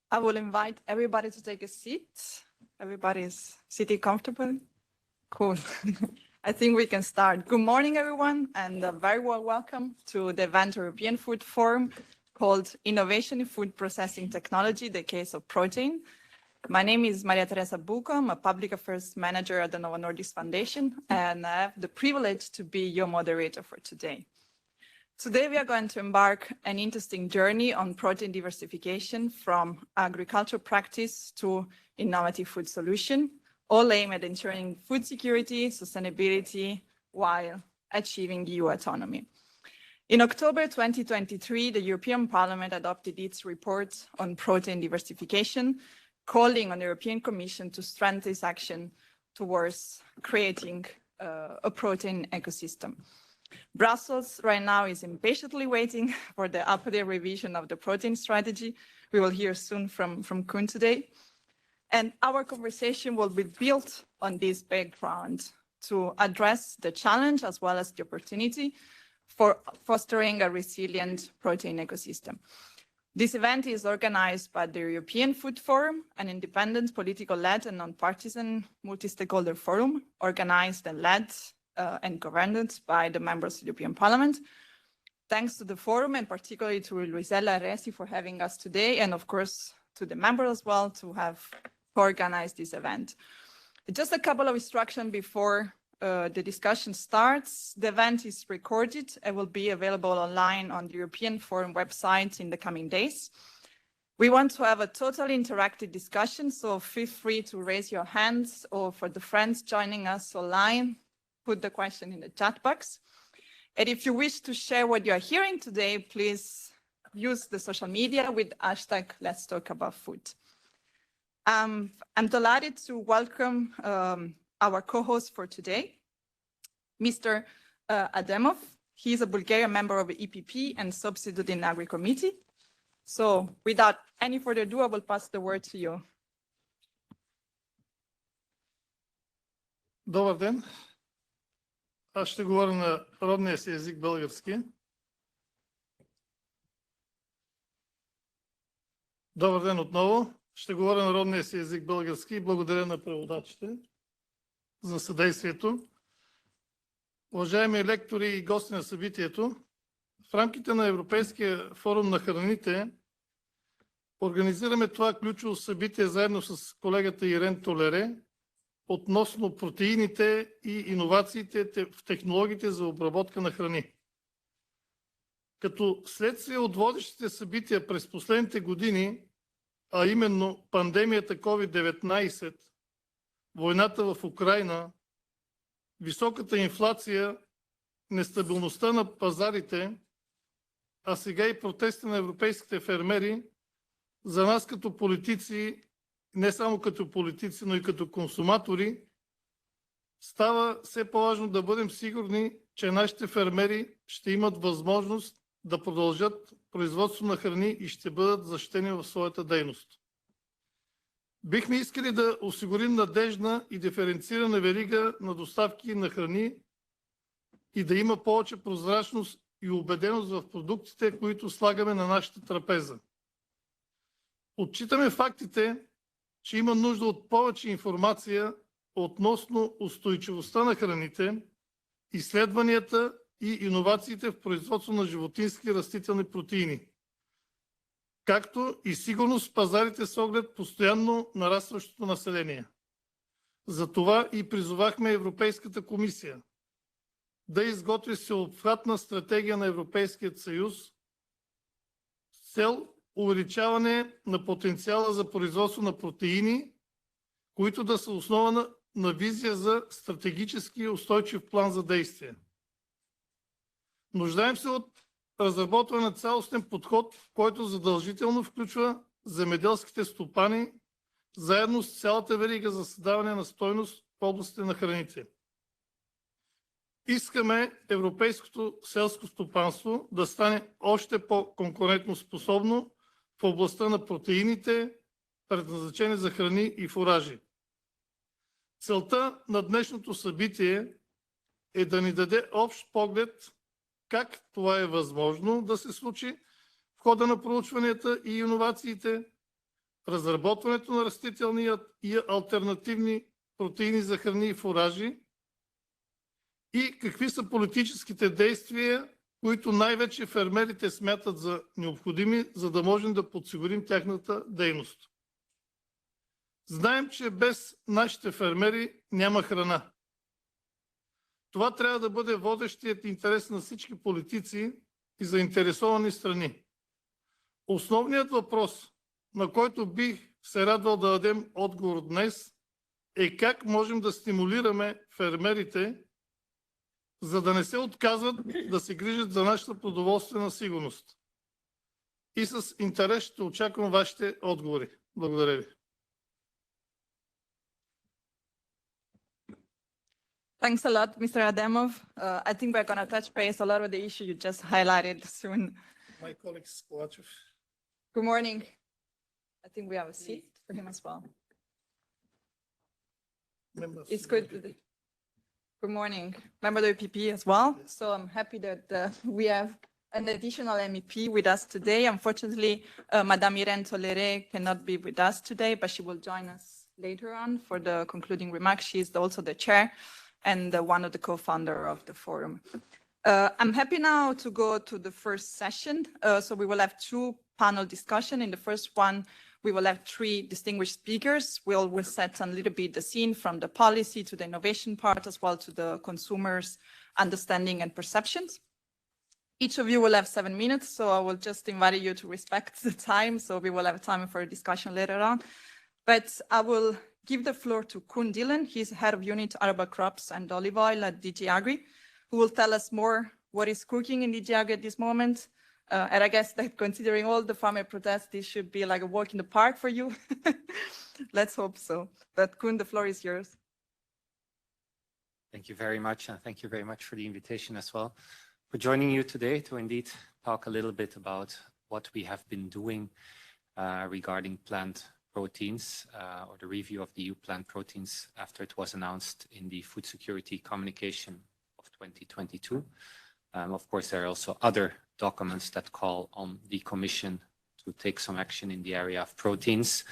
I will invite everybody to take a seat. Everybody is sitting comfortably. Cool. I think we can start. Good morning, everyone, and a very warm welcome to the event European Food Forum called Innovation in Food Processing Technology, the Case of Protein. My name is Maria Teresa Bucco. I'm a Public Affairs Manager at the Novo Nordisk Foundation, and I have the privilege to be your moderator for today. Today, we are going to embark an interesting journey on protein diversification from agricultural practice to innovative food solution, all aimed at ensuring food security, sustainability, while achieving EU autonomy. In October 2023, the European Parliament adopted its report on protein diversification, calling on the European Commission to strengthen its action towards creating a protein ecosystem. Brussels right now is impatiently waiting for the updated revision of the protein strategy. We will hear soon from Koen today. And our conversation will be built on this background to address the challenge as well as the opportunity for fostering a resilient protein ecosystem. This event is organized by the European Food Forum, an independent, political-led and non-partisan multi-stakeholder forum organized and led and governed by the members of the European Parliament. Thanks to the forum and particularly to Luisella Resi for having us today, and of course to the members as well to have organized this event. Just a couple of instructions before the discussion starts. The event is recorded and will be available online on the European Forum website in the coming days. We want to have a totally interactive discussion, so feel free to raise your hands, or for the friends joining us online, put the question in the chat box. And if you wish to share what you are hearing today, please use the social media with hashtag Let's Talk About Food. I'm delighted to welcome our co-host for today, Mr. Ademov. He is a Bulgarian member of the EPP and substitute in Agri Committee. So without any further ado, I will pass the word to you. Добър ден. Аз ще говоря на родния си език български. Добър ден отново. Ще говоря на родния си език български и благодаря на преводачите за съдействието. Уважаеми лектори и гости на събитието, в рамките на Европейския форум на храните организираме това ключово събитие заедно с колегата Ирен Толере относно протеините и иновациите в технологиите за обработка на храни. Като следствие от водещите събития през последните години, а именно пандемията COVID-19, войната в Украйна, високата инфлация, нестабилността на пазарите, а сега и протести на европейските фермери, за нас като политици, не само като политици, но и като консуматори, става все по-важно да бъдем сигурни, че нашите фермери ще имат възможност да продължат производство на храни и ще бъдат защитени в своята дейност. Бихме искали да осигурим надеждна и диференцирана верига на доставки на храни и да има повече прозрачност и убеденост в продуктите, които слагаме на нашата трапеза. Отчитаме фактите, че има нужда от повече информация относно устойчивостта на храните, изследванията и иновациите в производство на животински и растителни протеини, както и сигурност в пазарите с оглед постоянно нарастващото население. Затова и призовахме Европейската комисия да изготви всеобхватна стратегия на Европейския съюз с цел увеличаване на потенциала за производство на протеини, които да са основа на визия за стратегически и устойчив план за действие. Нуждаем се от разработване на цялостен подход, който задължително включва земеделските стопани, заедно с цялата верига за създаване на стойност в областите на храните. Искаме европейското селско стопанство да стане още по-конкурентно способно в областта на протеините, предназначени за храни и фуражи. Целта на днешното събитие е да ни даде общ поглед как това е възможно да се случи в хода на проучванията и иновациите, разработването на растителни и алтернативни протеини за храни и фуражи и какви са политическите действия, които най-вече фермерите смятат за необходими, за да можем да подсигурим тяхната дейност. Знаем, че без нашите фермери няма храна. Това трябва да бъде водещият интерес на всички политици и заинтересовани страни. Основният въпрос, на който бих се радвал да дадем отговор днес, е как можем да стимулираме фермерите, за да не се отказват да се грижат за нашата продоволствена сигурност. И с интерес ще очаквам вашите отговори. Благодаря ви. Thanks a lot, Mr. Adamov. I think we're going to touch base a lot of the issue you just highlighted soon. My colleague Skolachev. Good morning. I think we have a seat for him as well. It's good. Good morning, member of the EPP as well. So I'm happy that we have an additional MEP with us today. Unfortunately, Madame Irene Tolere cannot be with us today, but she will join us later on for the concluding remarks. She is also the chair and one of the co-founder of the forum. I'm happy now to go to the first session. So we will have two panel discussion. In the first one, we will have three distinguished speakers. We'll set a little bit the scene from the policy to the innovation part, as well to the consumers' understanding and perceptions. Each of you will have 7 minutes, so I will just invite you to respect the time. So we will have time for a discussion later on. But I will give the floor to Koen Dillon. He's head of unit Arable Crops and Olive Oil at DG Agri, who will tell us more what is cooking in DG Agri at this moment. And I guess that considering all the farmer protests, this should be like a walk in the park for you. Let's hope so. But Koen, the floor is yours. Thank you very much. And thank you very much for the invitation as well, for joining you today to indeed talk a little bit about what we have been doing regarding plant proteins or the review of the EU plant proteins after it was announced in the food security communication of 2022. Of course, there are also other documents that call on the Commission to take some action in the area of proteins,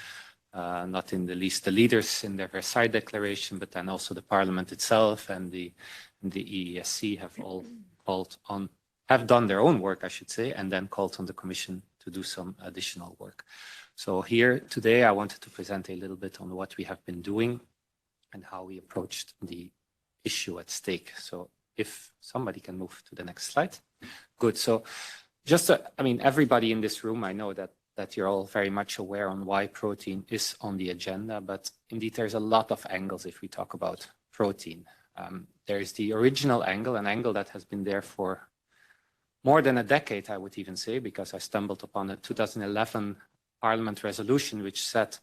not in the least the leaders in their Versailles Declaration, but then also the Parliament itself and the EESC have all called on, have done their own work, I should say, and then called on the Commission to do some additional work. So here today, I wanted to present a little bit on what we have been doing and how we approached the issue at stake. So if somebody can move to the next slide. Good. So just, I mean, everybody in this room, I know that you're all very much aware on why protein is on the agenda, but indeed there's a lot of angles if we talk about protein. There is the original angle, an angle that has been there for more than a decade, I would even say, because I stumbled upon a 2011 Parliament resolution, which set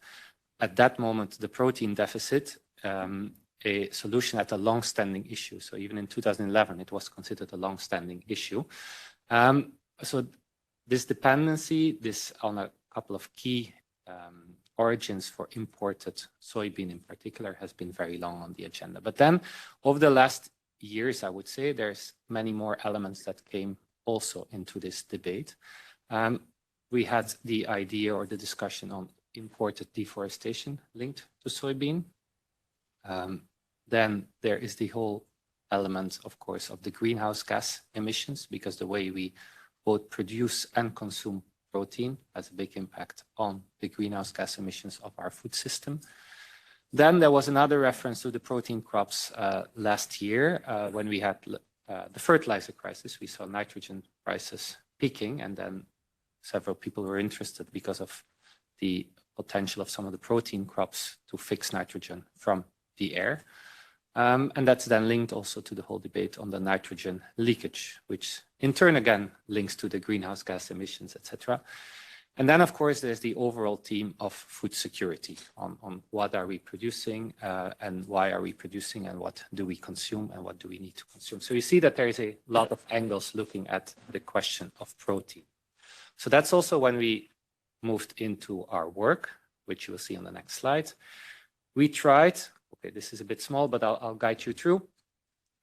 at that moment the protein deficit a solution at a long-standing issue. So even in 2011, it was considered a long-standing issue. So this dependency, this on a couple of key origins for imported soybean in particular, has been very long on the agenda. But then over the last years, I would say there's many more elements that came also into this debate. We had the idea or the discussion on imported deforestation linked to soybean. Then there is the whole element, of course, of the greenhouse gas emissions, because the way we both produce and consume protein has a big impact on the greenhouse gas emissions of our food system. Then there was another reference to the protein crops last year when we had the fertilizer crisis. We saw nitrogen prices peaking, and then several people were interested because of the potential of some of the protein crops to fix nitrogen from the air. And that's then linked also to the whole debate on the nitrogen leakage, which in turn again links to the greenhouse gas emissions, etc. And then, of course, there's the overall theme of food security on what are we producing and why are we producing and what do we consume and what do we need to consume. So you see that there is a lot of angles looking at the question of protein. So that's also when we moved into our work, which you will see on the next slide. We tried, okay, this is a bit small, but I'll guide you through.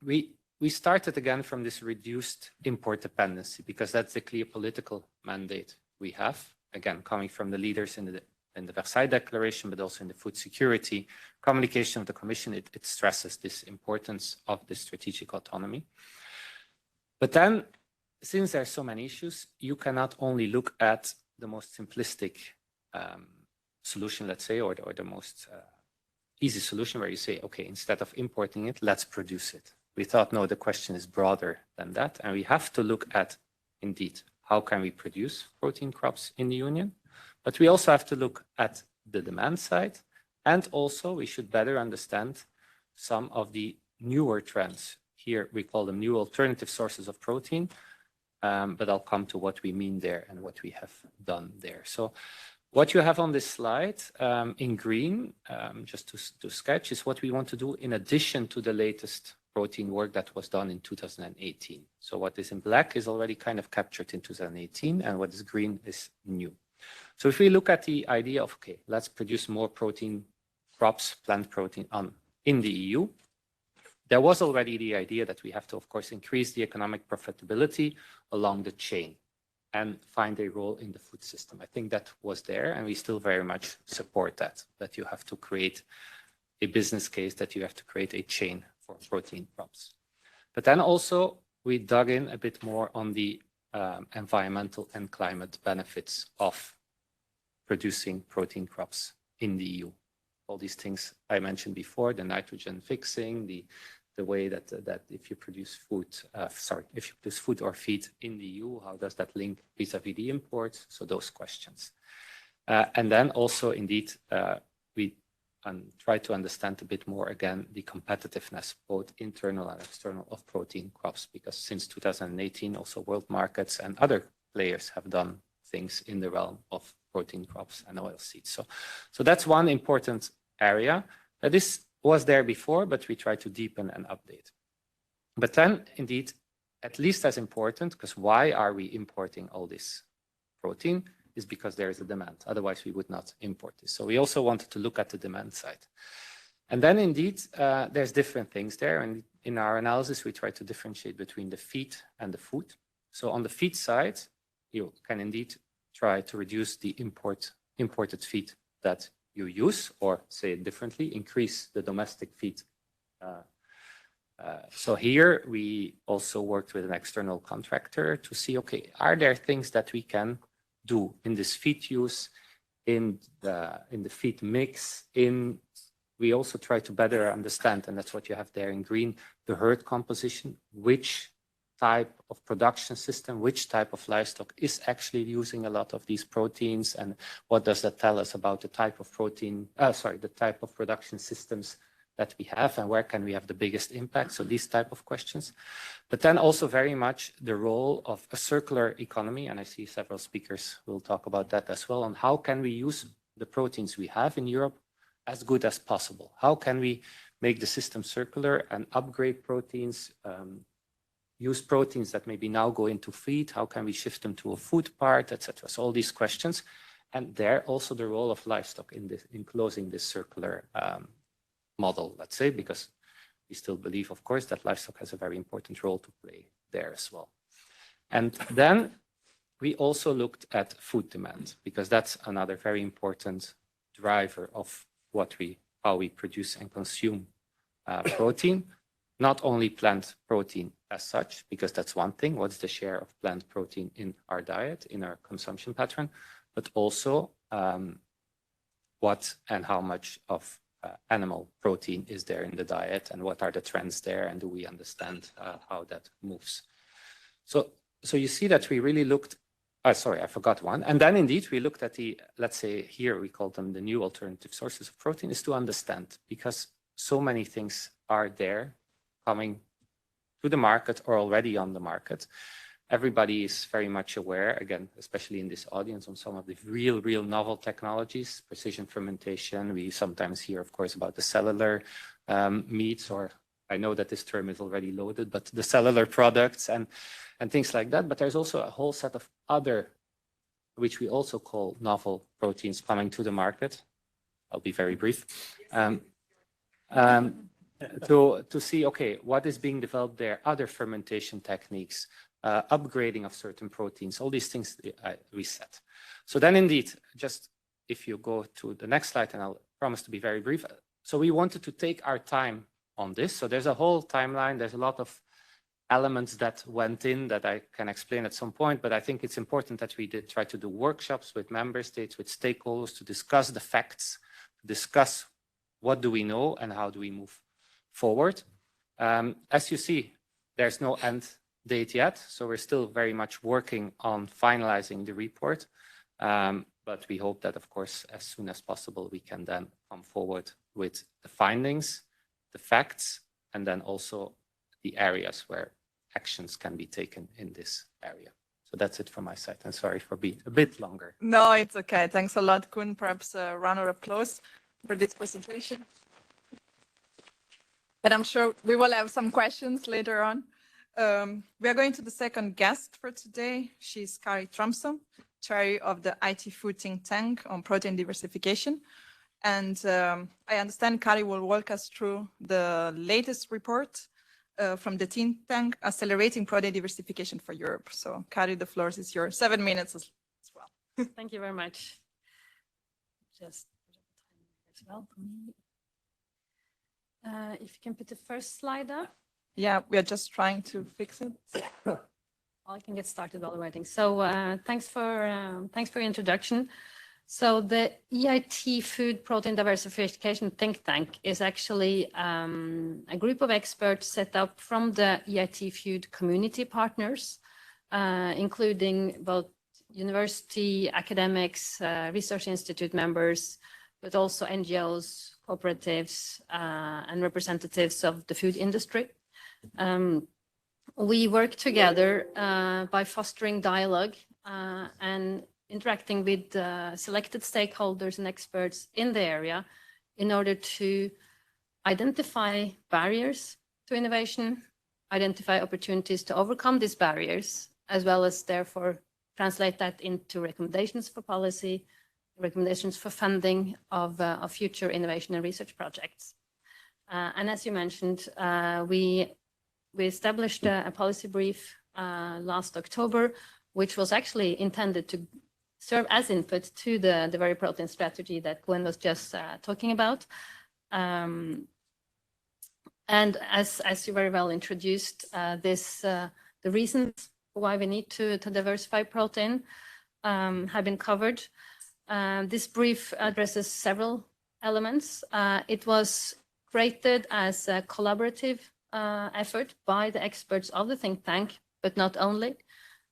We started again from this reduced import dependency, because that's the clear political mandate we have, again, coming from the leaders in the in the Versailles Declaration, but also in the food security communication of the Commission, it stresses this importance of the strategic autonomy. But then, since there are so many issues, you cannot only look at the most simplistic solution, let's say, or the most easy solution where you say, okay, instead of importing it, let's produce it. We thought, no, the question is broader than that. And we have to look at, indeed, how can we produce protein crops in the Union? But we also have to look at the demand side. And also, we should better understand some of the newer trends. Here, we call them new alternative sources of protein. But I'll come to what we mean there and what we have done there. So what you have on this slide in green, just to sketch, is what we want to do in addition to the latest protein work that was done in 2018. So what is in black is already kind of captured in 2018, and what is green is new. So if we look at the idea of, okay, let's produce more protein crops, plant protein in the EU, there was already the idea that we have to, of course, increase the economic profitability along the chain and find a role in the food system. I think that was there, and we still very much support that you have to create a business case, that you have to create a chain for protein crops. But then also we dug in a bit more on the environmental and climate benefits of producing protein crops in the EU. All these things I mentioned before, the nitrogen fixing, the way that if you produce food, if you produce food or feed in the EU, how does that link vis-a-vis the imports? So those questions. And then also, indeed, we try to understand a bit more, again, the competitiveness, both internal and external, of protein crops, because since 2018, also world markets and other players have done things in the realm of protein crops and oilseeds. So that's one important area. This was there before, but we try to deepen and update. But then, indeed, at least as important, because why are we importing all this protein, is because there is a demand. Otherwise, we would not import this. So we also wanted to look at the demand side. And then, indeed, there's different things there. And in our analysis, we try to differentiate between the feed and the food. So on the feed side, you can indeed try to reduce the imported feed that you use, or say it differently, increase the domestic feed. So here we also worked with an external contractor to see, okay, are there things that we can do in this feed use, in the feed mix, we also try to better understand, and that's what you have there in green, the herd composition, which type of production system, which type of livestock is actually using a lot of these proteins, and what does that tell us about the type of the type of production systems that we have, and where can we have the biggest impact? So these type of questions. But then also very much the role of a circular economy, and I see several speakers will talk about that as well, on how can we use the proteins we have in Europe as good as possible? How can we make the system circular and upgrade proteins, use proteins that maybe now go into feed? How can we shift them to a food part, etc.? So all these questions, and there also the role of livestock in closing this circular model, let's say, because we still believe, of course, that livestock has a very important role to play there as well. And then we also looked at food demand, because that's another very important driver of how we produce and consume protein. Not only plant protein as such, because that's one thing, what's the share of plant protein in our diet, in our consumption pattern, but also what and how much of animal protein is there in the diet, and what are the trends there, and do we understand how that moves? So you see that we really looked, sorry, I forgot one. And then indeed, we looked at let's say here, we call them the new alternative sources of protein, is to understand, because so many things are there coming to the market or already on the market. Everybody is very much aware, again, especially in this audience, on some of the real novel technologies, precision fermentation. We sometimes hear, of course, about the cellular meats, or I know that this term is already loaded, but the cellular products and things like that. But there's also a whole set of other, which we also call novel proteins, coming to the market. I'll be very brief. To see, okay, what is being developed there, other fermentation techniques, upgrading of certain proteins, all these things we set. So then indeed, just if you go to the next slide, and I'll promise to be very brief. So we wanted to take our time on this. So there's a whole timeline. There's a lot of elements that went in that I can explain at some point, but I think it's important that we did try to do workshops with member states, with stakeholders, to discuss the facts, to discuss what do we know and how do we move forward. As you see, there's no end date yet, so we're still very much working on finalizing the report. But we hope that, of course, as soon as possible, we can then come forward with the findings, the facts, and then also the areas where actions can be taken in this area. So that's it from my side. And sorry for being a bit longer. No, it's okay. Thanks a lot, Koen. Perhaps a round of applause for this presentation. But I'm sure we will have some questions later on. We are going to the second guest for today. She's Kari Tromsø, chair of the IT Food Think Tank on protein diversification. And I understand Kari will walk us through the latest report from the think tank, Accelerating Protein Diversification for Europe. So Kari, the floor is yours. 7 minutes as well. Thank you very much. Just as well for me. If you can put the first slide up. Yeah, we are just trying to fix it. Well, I can get started while waiting. So thanks for your introduction. So the EIT Food Protein Diversification Think Tank is actually a group of experts set up from the EIT Food community partners, including both university, academics, research institute members, but also NGOs, cooperatives, and representatives of the food industry. We work together by fostering dialogue and interacting with selected stakeholders and experts in the area in order to identify barriers to innovation, identify opportunities to overcome these barriers, as well as therefore translate that into recommendations for policy, recommendations for funding of future innovation and research projects. And as you mentioned, we established a policy brief last October, which was actually intended to serve as input to the very protein strategy that Gwen was just talking about. And as you very well introduced, the reasons why we need to diversify protein have been covered. This brief addresses several elements. It was created as a collaborative effort by the experts of the think tank, but not only.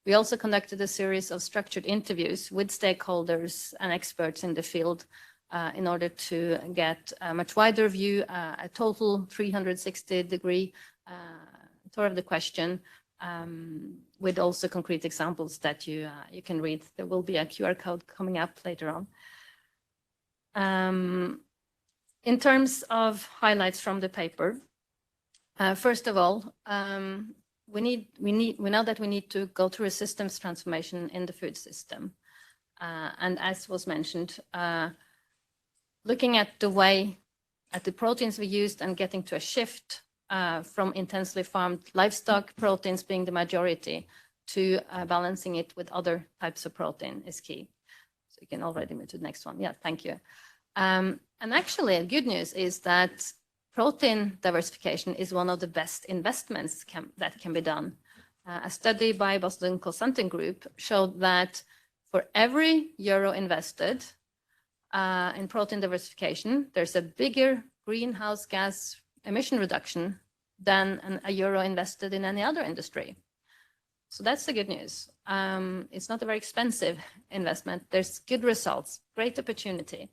We also conducted a series of structured interviews with stakeholders and experts in the field in order to get a much wider view, a total 360-degree tour of the question, with also concrete examples that you can read. There will be a QR code coming up later on. In terms of highlights from the paper, first of all, we know that we need to go through a systems transformation in the food system. And as was mentioned, looking at the proteins we used and getting to a shift from intensely farmed livestock proteins being the majority to balancing it with other types of protein is key. So you can already move to the next one. Yeah, thank you. And actually, good news is that protein diversification is one of the best investments that can be done. A study by Boston Consulting Group showed that for every euro invested in protein diversification, there's a bigger greenhouse gas emission reduction than a euro invested in any other industry. So that's the good news. It's not a very expensive investment. There's good results, great opportunity.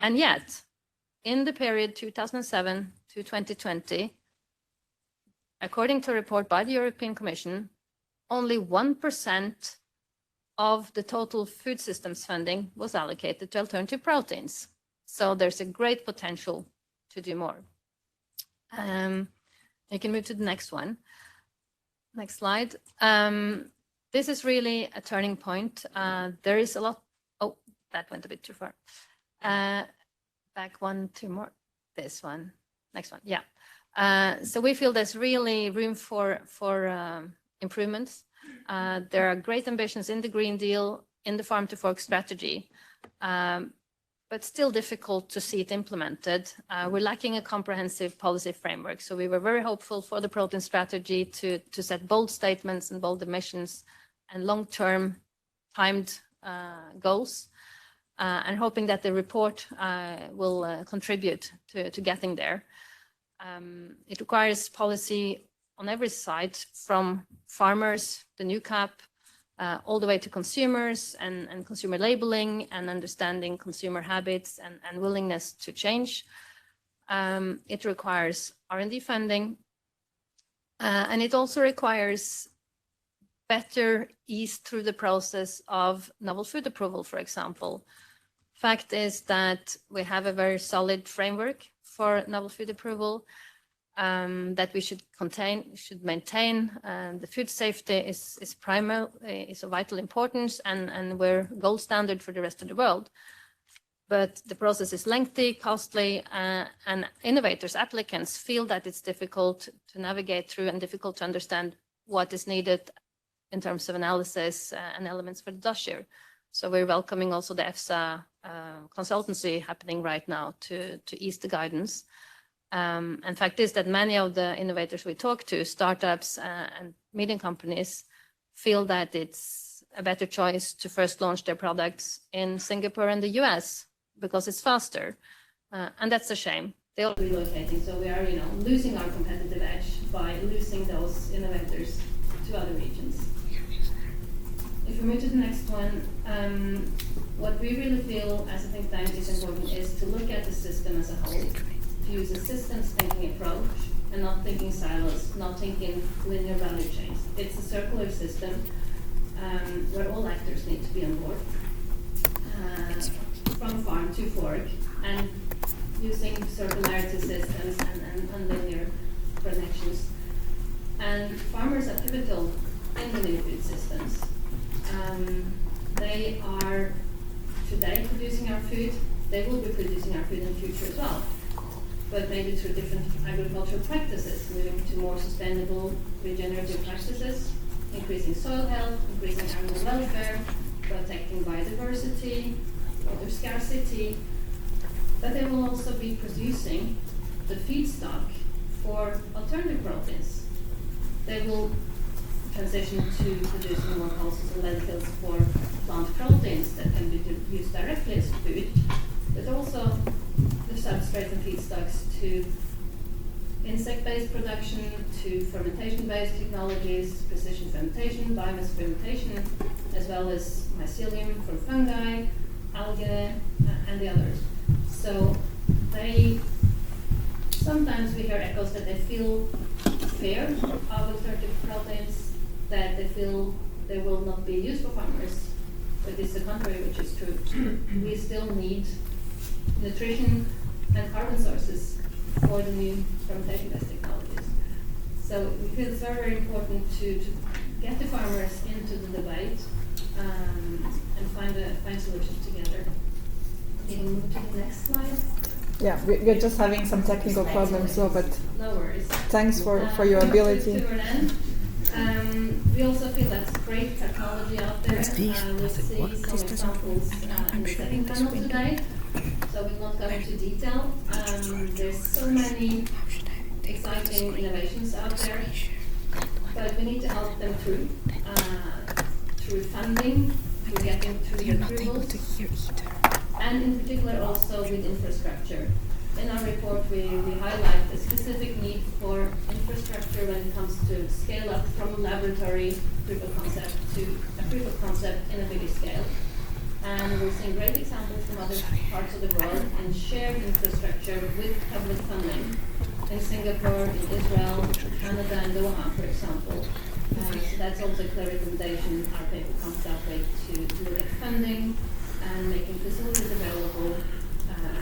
And yet, in the period 2007 to 2020, according to a report by the European Commission, only 1% of the total food systems funding was allocated to alternative proteins. So there's a great potential to do more. You can move to the next one. Next slide. This is really a turning point. There is a lot. Oh, that went a bit too far. Back one, two more. This one. Next one. Yeah. So we feel there's really room for improvements. There are great ambitions in the Green Deal, in the Farm to Fork strategy. but still difficult to see it implemented. We're lacking a comprehensive policy framework. So we were very hopeful for the protein strategy to set bold statements and bold emissions and long-term timed goals, and hoping that the report will contribute to getting there. It requires policy on every side, from farmers, the new CAP, all the way to consumers and consumer labeling and understanding consumer habits and willingness to change. It requires R&D funding, and it also requires better ease through the process of novel food approval, for example. Fact is that we have a very solid framework for novel food approval that we should maintain. The food safety is of vital importance, and we're gold standard for the rest of the world. But the process is lengthy, costly, and innovators, applicants feel that it's difficult to navigate through and difficult to understand what is needed in terms of analysis and elements for the dossier. So we're welcoming also the EFSA consultancy happening right now to ease the guidance. And fact is that many of the innovators we talk to, startups and medium companies, feel that it's a better choice to first launch their products in Singapore and the US because it's faster. And that's a shame. They are relocating, so we are, losing our competitive edge by losing those innovators to other regions. If we move to the next one, what we really feel as a think tank is important is to look at the system as a whole, to use a systems thinking approach and not thinking silos, not thinking linear value chains. It's a circular system where all actors need to be on board, from farm to fork, and using circularity systems and linear connections. And farmers are pivotal in the new food systems. They are today producing our food. They will be producing our food in the future as well, but maybe through different agricultural practices, moving to more sustainable regenerative practices, increasing soil health, increasing animal welfare, protecting biodiversity, water scarcity. But they will also be producing the feedstock for alternative proteins. They will transition to producing more pulses and lentils for plant proteins that can be used directly as food, but also the substrates and feedstocks to insect-based production, to fermentation-based technologies, precision fermentation, biomass fermentation, as well as mycelium from fungi, algae, and the others. So sometimes we hear echoes that they feel fear of alternative proteins, that they feel they will not be used for farmers, but it's the contrary, which is true. We still need nutrition and carbon sources for the new fermentation-based technologies. So we feel it's very, very important to get the farmers into the debate and find solutions together. You can move to the next slide. Yeah, we're just having some technical problems, so but no worries. Thanks for your ability. We also feel that's great technology out there. We'll see some examples in the second panel today, so we'll not go into detail. There's so many exciting innovations out there, but we need to help them through funding, through getting through the approvals, and in particular also with infrastructure. In our report, we highlight the specific need for infrastructure when it comes to scale up from laboratory proof of concept to a proof of concept in a bigger scale. And we're seeing great examples from other parts of the world in shared infrastructure with public funding in Singapore, in Israel, Canada, and Doha, for example. So that's also a clear recommendation our paper comes up with to look at funding and making facilities available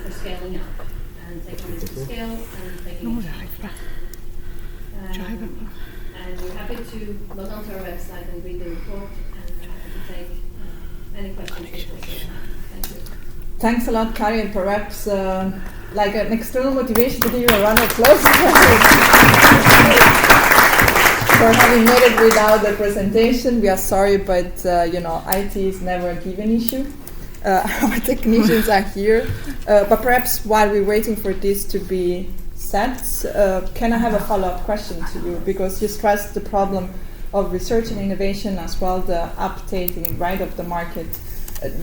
for scaling up. And taking this to scale and taking it and we're happy to log onto our website and read the report and take any questions you have. Thank you. Thanks a lot, Kari, and perhaps like an external motivation to give you a round of applause for having made it without the presentation. We are sorry, but IT is never a given issue. Our technicians are here, but perhaps while we're waiting for this to be set, can I have a follow-up question to you? Because you stressed the problem of research and innovation as well, the updating right of the market.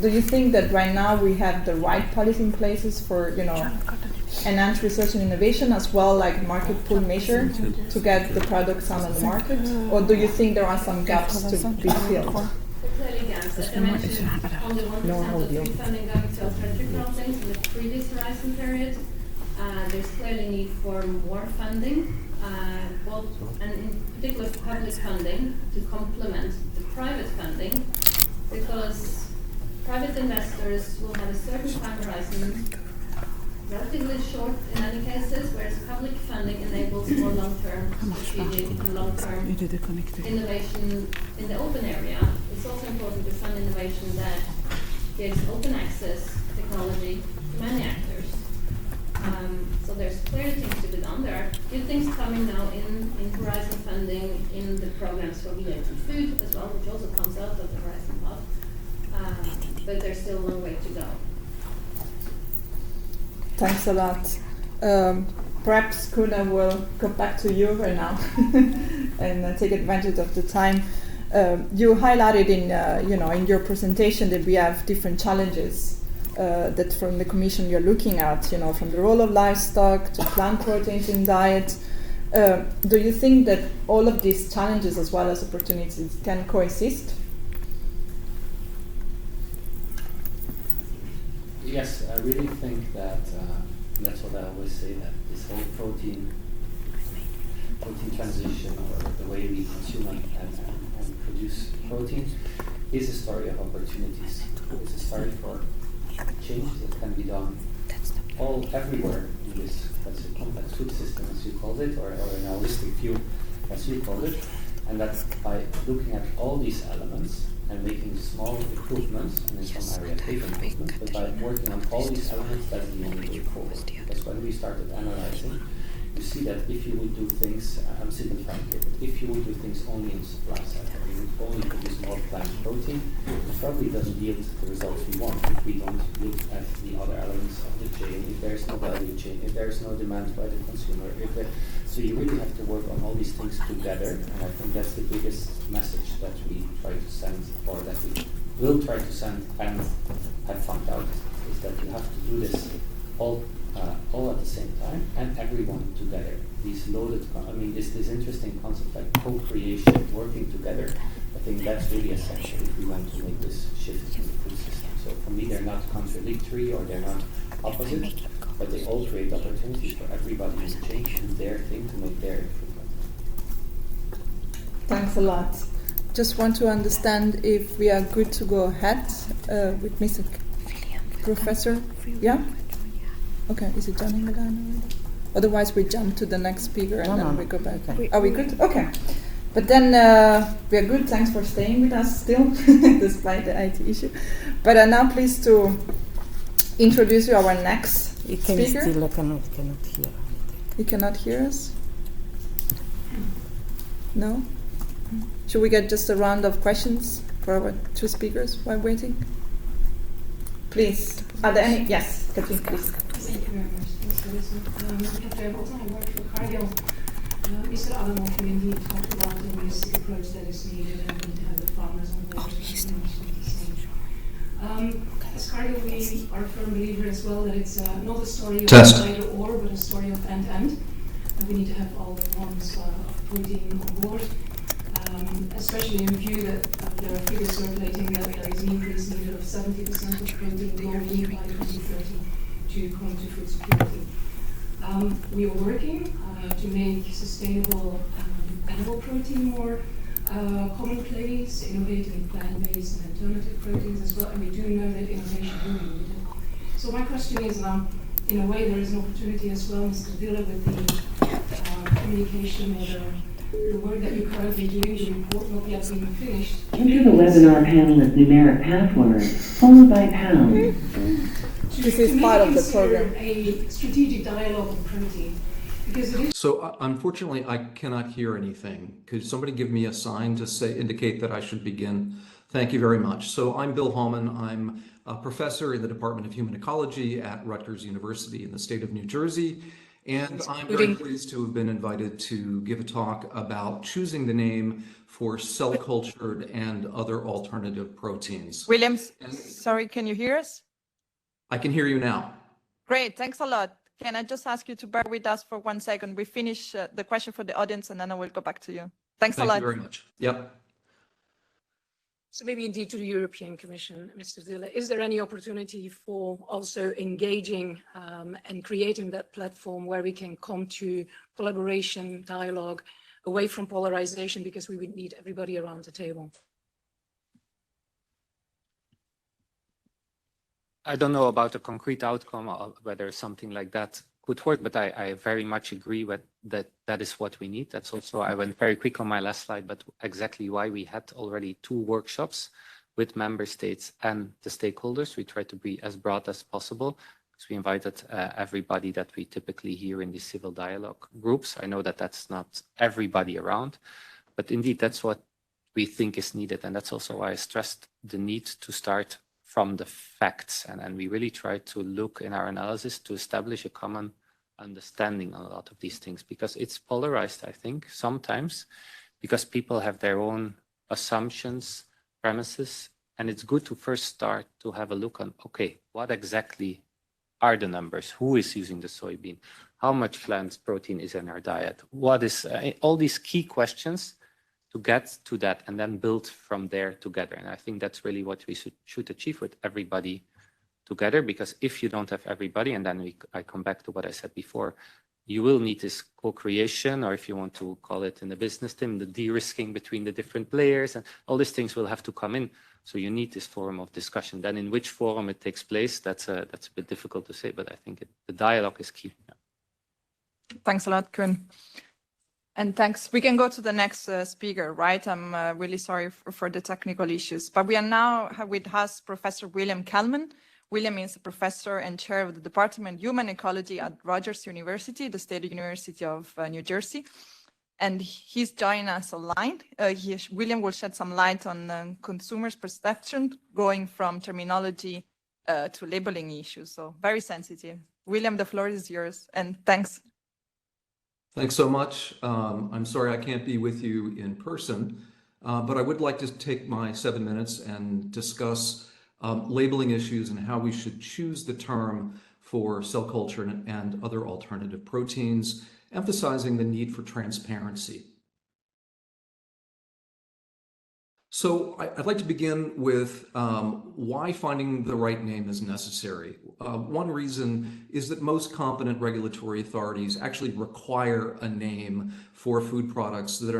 Do you think that right now we have the right policy in places for, enhanced research and innovation as well, like market pull measure to get the products on the market? Or do you think there are some gaps to be filled? Clearly gaps. As I mentioned, only 1% of free funding going to alternative programs in the previous horizon period. There's clearly need for more funding, both and in particular public funding to complement the private funding, because private investors will have a certain time horizon, relatively short in many cases, whereas public funding enables more long-term strategic and long-term innovation in the open area. It's also important to fund innovation that gives open access technology to many actors. So there's clear things to be done. There are good things coming now in Horizon funding, in the programs for VIP food as well, which also comes out of the Horizon Pod. But there's still a long way to go. Thanks a lot. Perhaps Kuna will come back to you right now and take advantage of the time. You highlighted in your presentation that we have different challenges that from the Commission you're looking at, from the role of livestock to plant proteins in diet. Do you think that all of these challenges as well as opportunities can coexist? Yes, I really think that, and that's what I always say, that this whole protein transition, or the way we consume and produce protein, is a story of opportunities. It's a story for change that can be done everywhere in this, let's say, complex food system, as you called it, or in a holistic view, as you called it, and that's by looking at all these elements and making small improvements, and in some areas big improvements, but by working on all these elements, that's the only way forward. Because when we started analyzing, you see that if you would do things, I'm simplifying here, but if you would do things only in supply side, or you would only produce more plant protein, it probably doesn't yield the results we want if we don't look at the other elements of the chain, if there's no value chain, if there's no demand by the consumer, so you really have to work on all these things together, and I think that's the biggest message that we try to send, or that we will try to send and have found out, is that you have to do this all at the same time, and everyone together. These loaded, this interesting concept like co-creation, working together, I think that's really essential if we want to make this shift in the food system. So for me, they're not contradictory or they're not opposite, but they all create opportunities for everybody to change their thing to make their improvement. Thanks a lot. Just want to understand if we are good to go ahead with Mr. Professor. Yeah? Okay, is it joining the line already? Otherwise, we jump to the next speaker and then we go back. Okay. Are we good? Okay. But then we are good. Thanks for staying with us still, despite the IT issue. But now pleased to introduce you our next speaker. Still cannot hear anything. You cannot hear us? No? Should we get just a round of questions for our two speakers while waiting? Please. Are there any? Yes, Katrine, please. Thank you very much. Catherine Bolton, I work for Cargill. Mr. Adamov indeed talked about the holistic approach that is needed and we need to have the farmers on board. As Cargill, we are a firm believer as well that it's not a story of either or, but a story of and. We need to have all forms of protein on board, especially in view that there are figures circulating that there is an increase needed of 70% of protein globally by 2030 to come to food security. We are working to make sustainable animal protein more commonplace, innovating plant-based and alternative proteins as well, and we do know that innovation is really needed. So my question is, in a way, there is an opportunity as well, Mr. Diller, with the communication or the work that you're currently doing, the report not yet being finished. Enter the webinar panel as numeric password, followed by pound. This is part of the program. A strategic dialogue on protein. Because it is So unfortunately, I cannot hear anything. Could somebody give me a sign to indicate that I should begin? Thank you very much. So I'm Bill Hallman. I'm a professor in the Department of Human Ecology at Rutgers University in the state of New Jersey. And I'm very pleased to have been invited to give a talk about choosing the name for cell-cultured and other alternative proteins. William, sorry, can you hear us? I can hear you now. Great, thanks a lot. Can I just ask you to bear with us for 1 second? We finish the question for the audience and then I will go back to you. Thanks a lot. Thank you very much. Yep. So maybe indeed to the European Commission, Mr. Zille, is there any opportunity for also engaging and creating that platform where we can come to collaboration, dialogue, away from polarization, because we would need everybody around the table? I don't know about a concrete outcome or whether something like that could work, but I very much agree with that is what we need. That's also, I went very quick on my last slide, but exactly why we had already 2 workshops with member states and the stakeholders. We tried to be as broad as possible because we invited everybody that we typically hear in the civil dialogue groups. I know that that's not everybody around, but indeed that's what we think is needed. And that's also why I stressed the need to start from the facts. And we really try to look in our analysis to establish a common understanding on a lot of these things, because it's polarized, I think, sometimes, because people have their own assumptions, premises, and it's good to first start to have a look on, okay, what exactly are the numbers? Who is using the soybean? How much plant protein is in our diet? What is all these key questions to get to that and then build from there together. And I think that's really what we should achieve with everybody together, because if you don't have everybody, and then I come back to what I said before, you will need this co-creation, or if you want to call it in the business term, the de-risking between the different players, and all these things will have to come in. So you need this forum of discussion. Then in which forum it takes place, that's a bit difficult to say, but I think the dialogue is key. Yeah. Thanks a lot, Koen. And thanks. We can go to the next speaker, right? I'm really sorry for the technical issues, but we are now with us Professor William Kelman. William is a professor and chair of the Department of Human Ecology at Rutgers University, the State University of New Jersey. And he's joining us online. William will shed some light on consumers' perception, going from terminology to labeling issues. So very sensitive. William, the floor is yours, and thanks. Thanks so much. I'm sorry I can't be with you in person, but I would like to take my 7 minutes and discuss labeling issues and how we should choose the term for cell culture and other alternative proteins, emphasizing the need for transparency. So I'd like to begin with why finding the right name is necessary. One reason is that most competent regulatory authorities actually require a name for food products that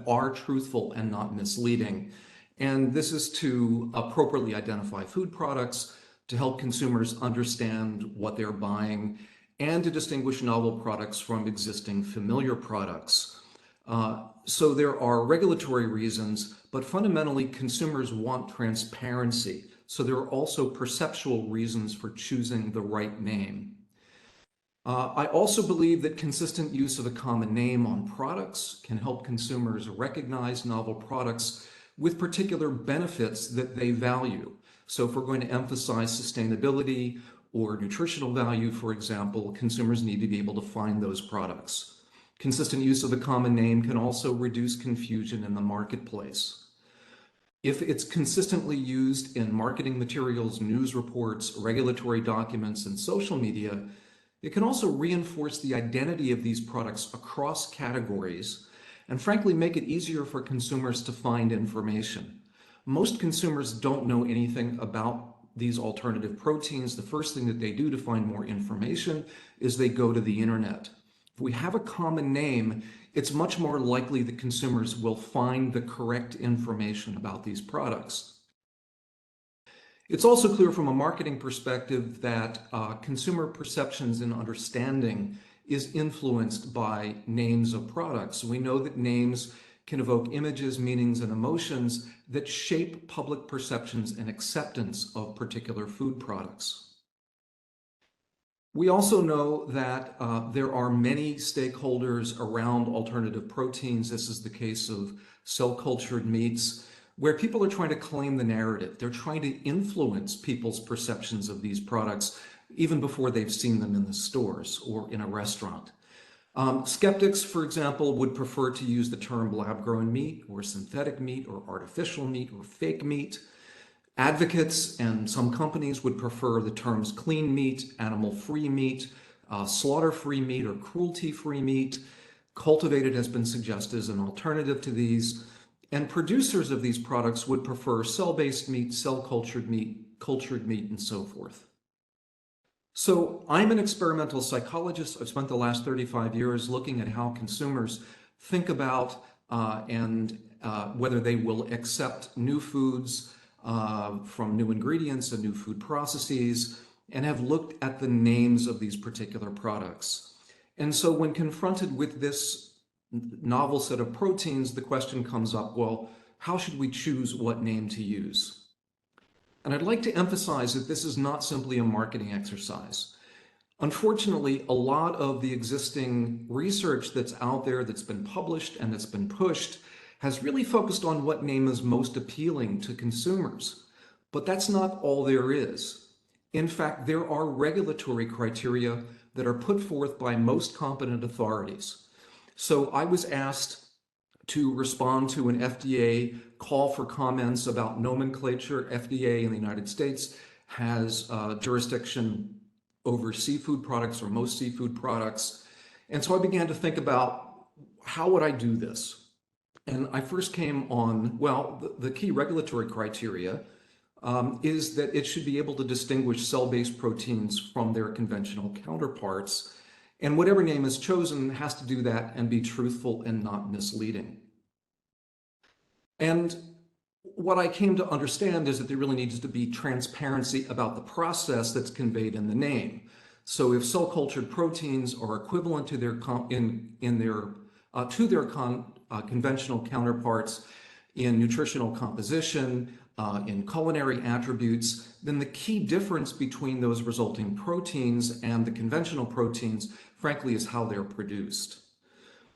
are truthful and not misleading. And this is to appropriately identify food products, to help consumers understand what they're buying, and to distinguish novel products from existing familiar products. So there are regulatory reasons, but fundamentally consumers want transparency. So there are also perceptual reasons for choosing the right name. I also believe that consistent use of a common name on products can help consumers recognize novel products with particular benefits that they value. So if we're going to emphasize sustainability or nutritional value, for example, consumers need to be able to find those products. Consistent use of a common name can also reduce confusion in the marketplace. If it's consistently used in marketing materials, news reports, regulatory documents, and social media, it can also reinforce the identity of these products across categories and frankly make it easier for consumers to find information. Most consumers don't know anything about these alternative proteins. The first thing that they do to find more information is they go to the internet. If we have a common name, it's much more likely that consumers will find the correct information about these products. It's also clear from a marketing perspective that consumer perceptions and understanding is influenced by names of products. We know that names can evoke images, meanings, and emotions that shape public perceptions and acceptance of particular food products. We also know that there are many stakeholders around alternative proteins. This is the case of cell-cultured meats. where people are trying to claim the narrative. They're trying to influence people's perceptions of these products even before they've seen them in the stores or in a restaurant. Skeptics, for example, would prefer to use the term lab-grown meat or synthetic meat or artificial meat or fake meat. Advocates and some companies would prefer the terms clean meat, animal-free meat, slaughter-free meat or cruelty-free meat. Cultivated has been suggested as an alternative to these. And producers of these products would prefer cell-based meat, cell-cultured meat, cultured meat, and so forth. So I'm an experimental psychologist. I've spent the last 35 years looking at how consumers think about whether they will accept new foods from new ingredients and new food processes, and have looked at the names of these particular products. And so when confronted with this novel set of proteins, the question comes up, well, how should we choose what name to use? And I'd like to emphasize that this is not simply a marketing exercise. Unfortunately, a lot of the existing research that's out there, that's been published and that's been pushed, has really focused on what name is most appealing to consumers. But that's not all there is. In fact, there are regulatory criteria that are put forth by most competent authorities. So I was asked to respond to an FDA call for comments about nomenclature. FDA in the United States has jurisdiction over seafood products or most seafood products. And so I began to think about how would I do this? And I first came on, well, the key regulatory criteria is that it should be able to distinguish cell-based proteins from their conventional counterparts. And whatever name is chosen has to do that and be truthful and not misleading. And what I came to understand is that there really needs to be transparency about the process that's conveyed in the name. So if cell-cultured proteins are equivalent to their conventional counterparts in nutritional composition, in culinary attributes, then the key difference between those resulting proteins and the conventional proteins, frankly, is how they're produced.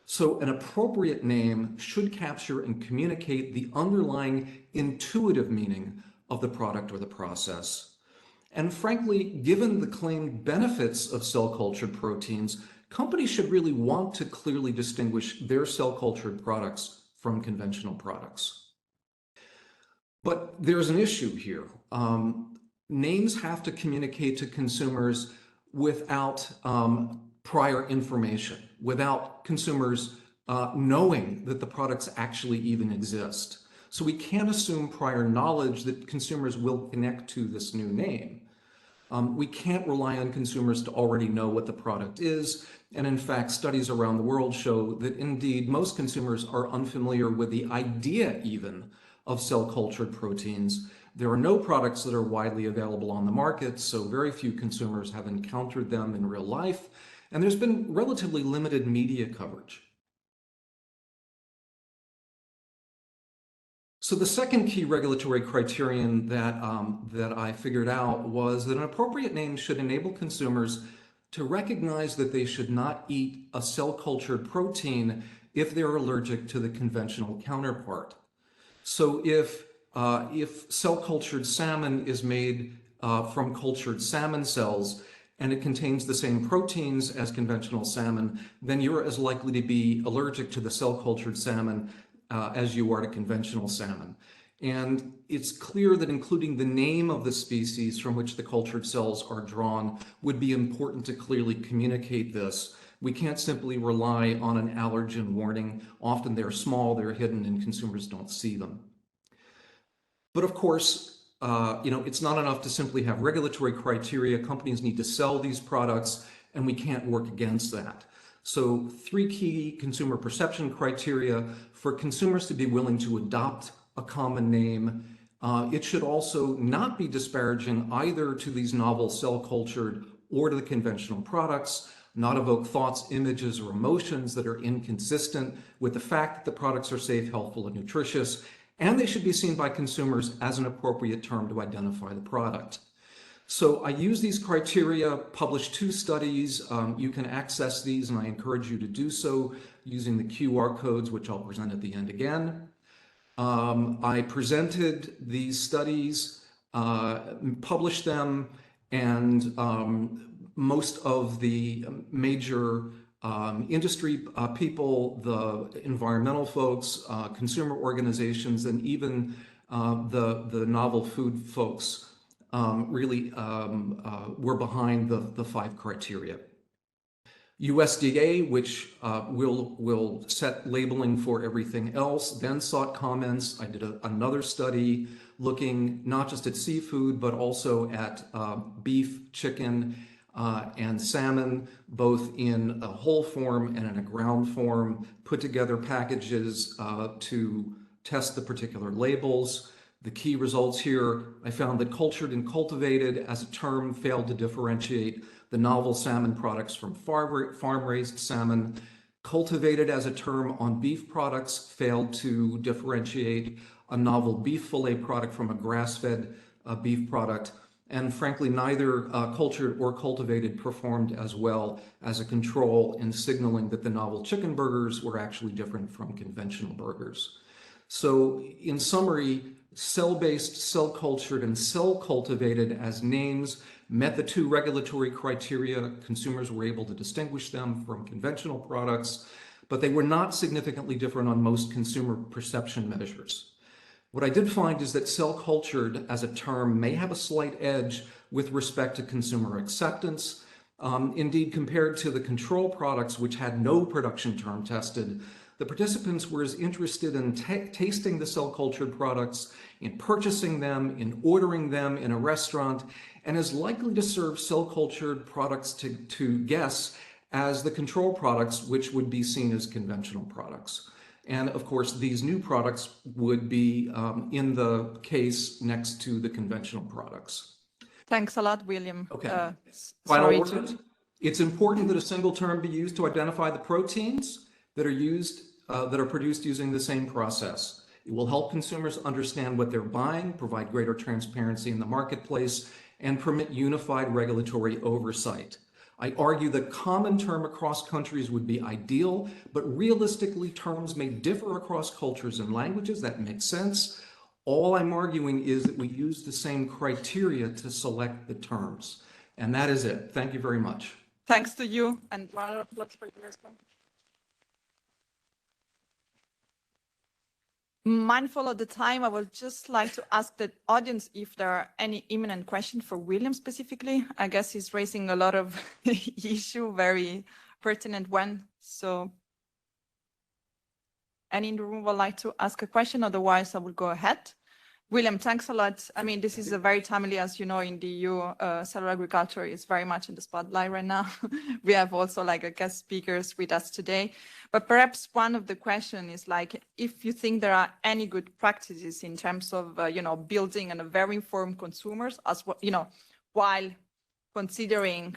So an appropriate name should capture and communicate the underlying intuitive meaning of the product or the process. And frankly, given the claimed benefits of cell-cultured proteins, companies should really want to clearly distinguish their cell-cultured products from conventional products. But there's an issue here. Names have to communicate to consumers without prior information, without consumers knowing that the products actually even exist. So we can't assume prior knowledge that consumers will connect to this new name. We can't rely on consumers to already know what the product is. And in fact, studies around the world show that indeed most consumers are unfamiliar with the idea even of cell-cultured proteins. There are no products that are widely available on the market, so very few consumers have encountered them in real life, and there's been relatively limited media coverage. So the second key regulatory criterion that I figured out was that an appropriate name should enable consumers to recognize that they should not eat a cell-cultured protein if they're allergic to the conventional counterpart. So if cell-cultured salmon is made from cultured salmon cells and it contains the same proteins as conventional salmon, then you're as likely to be allergic to the cell-cultured salmon as you are to conventional salmon. And it's clear that including the name of the species from which the cultured cells are drawn would be important to clearly communicate this. We can't simply rely on an allergen warning. Often they're small, they're hidden, and consumers don't see them. But of course, it's not enough to simply have regulatory criteria. Companies need to sell these products, and we can't work against that. So 3 key consumer perception criteria: for consumers to be willing to adopt a common name. It should also not be disparaging either to these novel cell-cultured or to the conventional products, not evoke thoughts, images, or emotions that are inconsistent with the fact that the products are safe, helpful, and nutritious, and they should be seen by consumers as an appropriate term to identify the product. So I use these criteria, published 2 studies. You can access these, and I encourage you to do so using the QR codes, which I'll present at the end again. I presented these studies, published them, and most of the major industry people, the environmental folks, consumer organizations, and even the novel food folks really were behind the 5 criteria. USDA, which will set labeling for everything else, then sought comments. I did another study looking not just at seafood, but also at beef, chicken, and salmon, both in a whole form and in a ground form, put together packages to test the particular labels. The key results here, I found that cultured and cultivated as a term failed to differentiate the novel salmon products from farm-raised salmon. Cultivated as a term on beef products failed to differentiate a novel beef fillet product from a grass-fed beef product. And frankly, neither cultured or cultivated performed as well as a control in signaling that the novel chicken burgers were actually different from conventional burgers. So in summary, cell-based, cell-cultured, and cell-cultivated as names met the 2 regulatory criteria. Consumers were able to distinguish them from conventional products, but they were not significantly different on most consumer perception measures. What I did find is that cell-cultured as a term may have a slight edge with respect to consumer acceptance. Indeed, compared to the control products, which had no production term tested, the participants were as interested in tasting the cell-cultured products, in purchasing them, in ordering them in a restaurant, and as likely to serve cell-cultured products to guests as the control products, which would be seen as conventional products. And of course, these new products would be in the case next to the conventional products. Thanks a lot, William. Okay. Sorry Final to... word. It's important that a single term be used to identify the proteins that are produced using the same process. It will help consumers understand what they're buying, provide greater transparency in the marketplace, and permit unified regulatory oversight. I argue that common term across countries would be ideal, but realistically terms may differ across cultures and languages. That makes sense. All I'm arguing is that we use the same criteria to select the terms. And that is it. Thank you very much. Thanks to you, and round of applause for you as well. Mindful of the time, I would just like to ask the audience if there are any imminent questions for William specifically. I guess he's raising a lot of issue, very pertinent one. So any in the room would like to ask a question? Otherwise, I will go ahead. William, thanks a lot. I mean, this is a very timely, as you know, in the EU, cellular agriculture is very much in the spotlight right now. We have also like a guest speakers with us today. But perhaps one of the questions is like, if you think there are any good practices in terms of, building and a very informed consumers, as well, while considering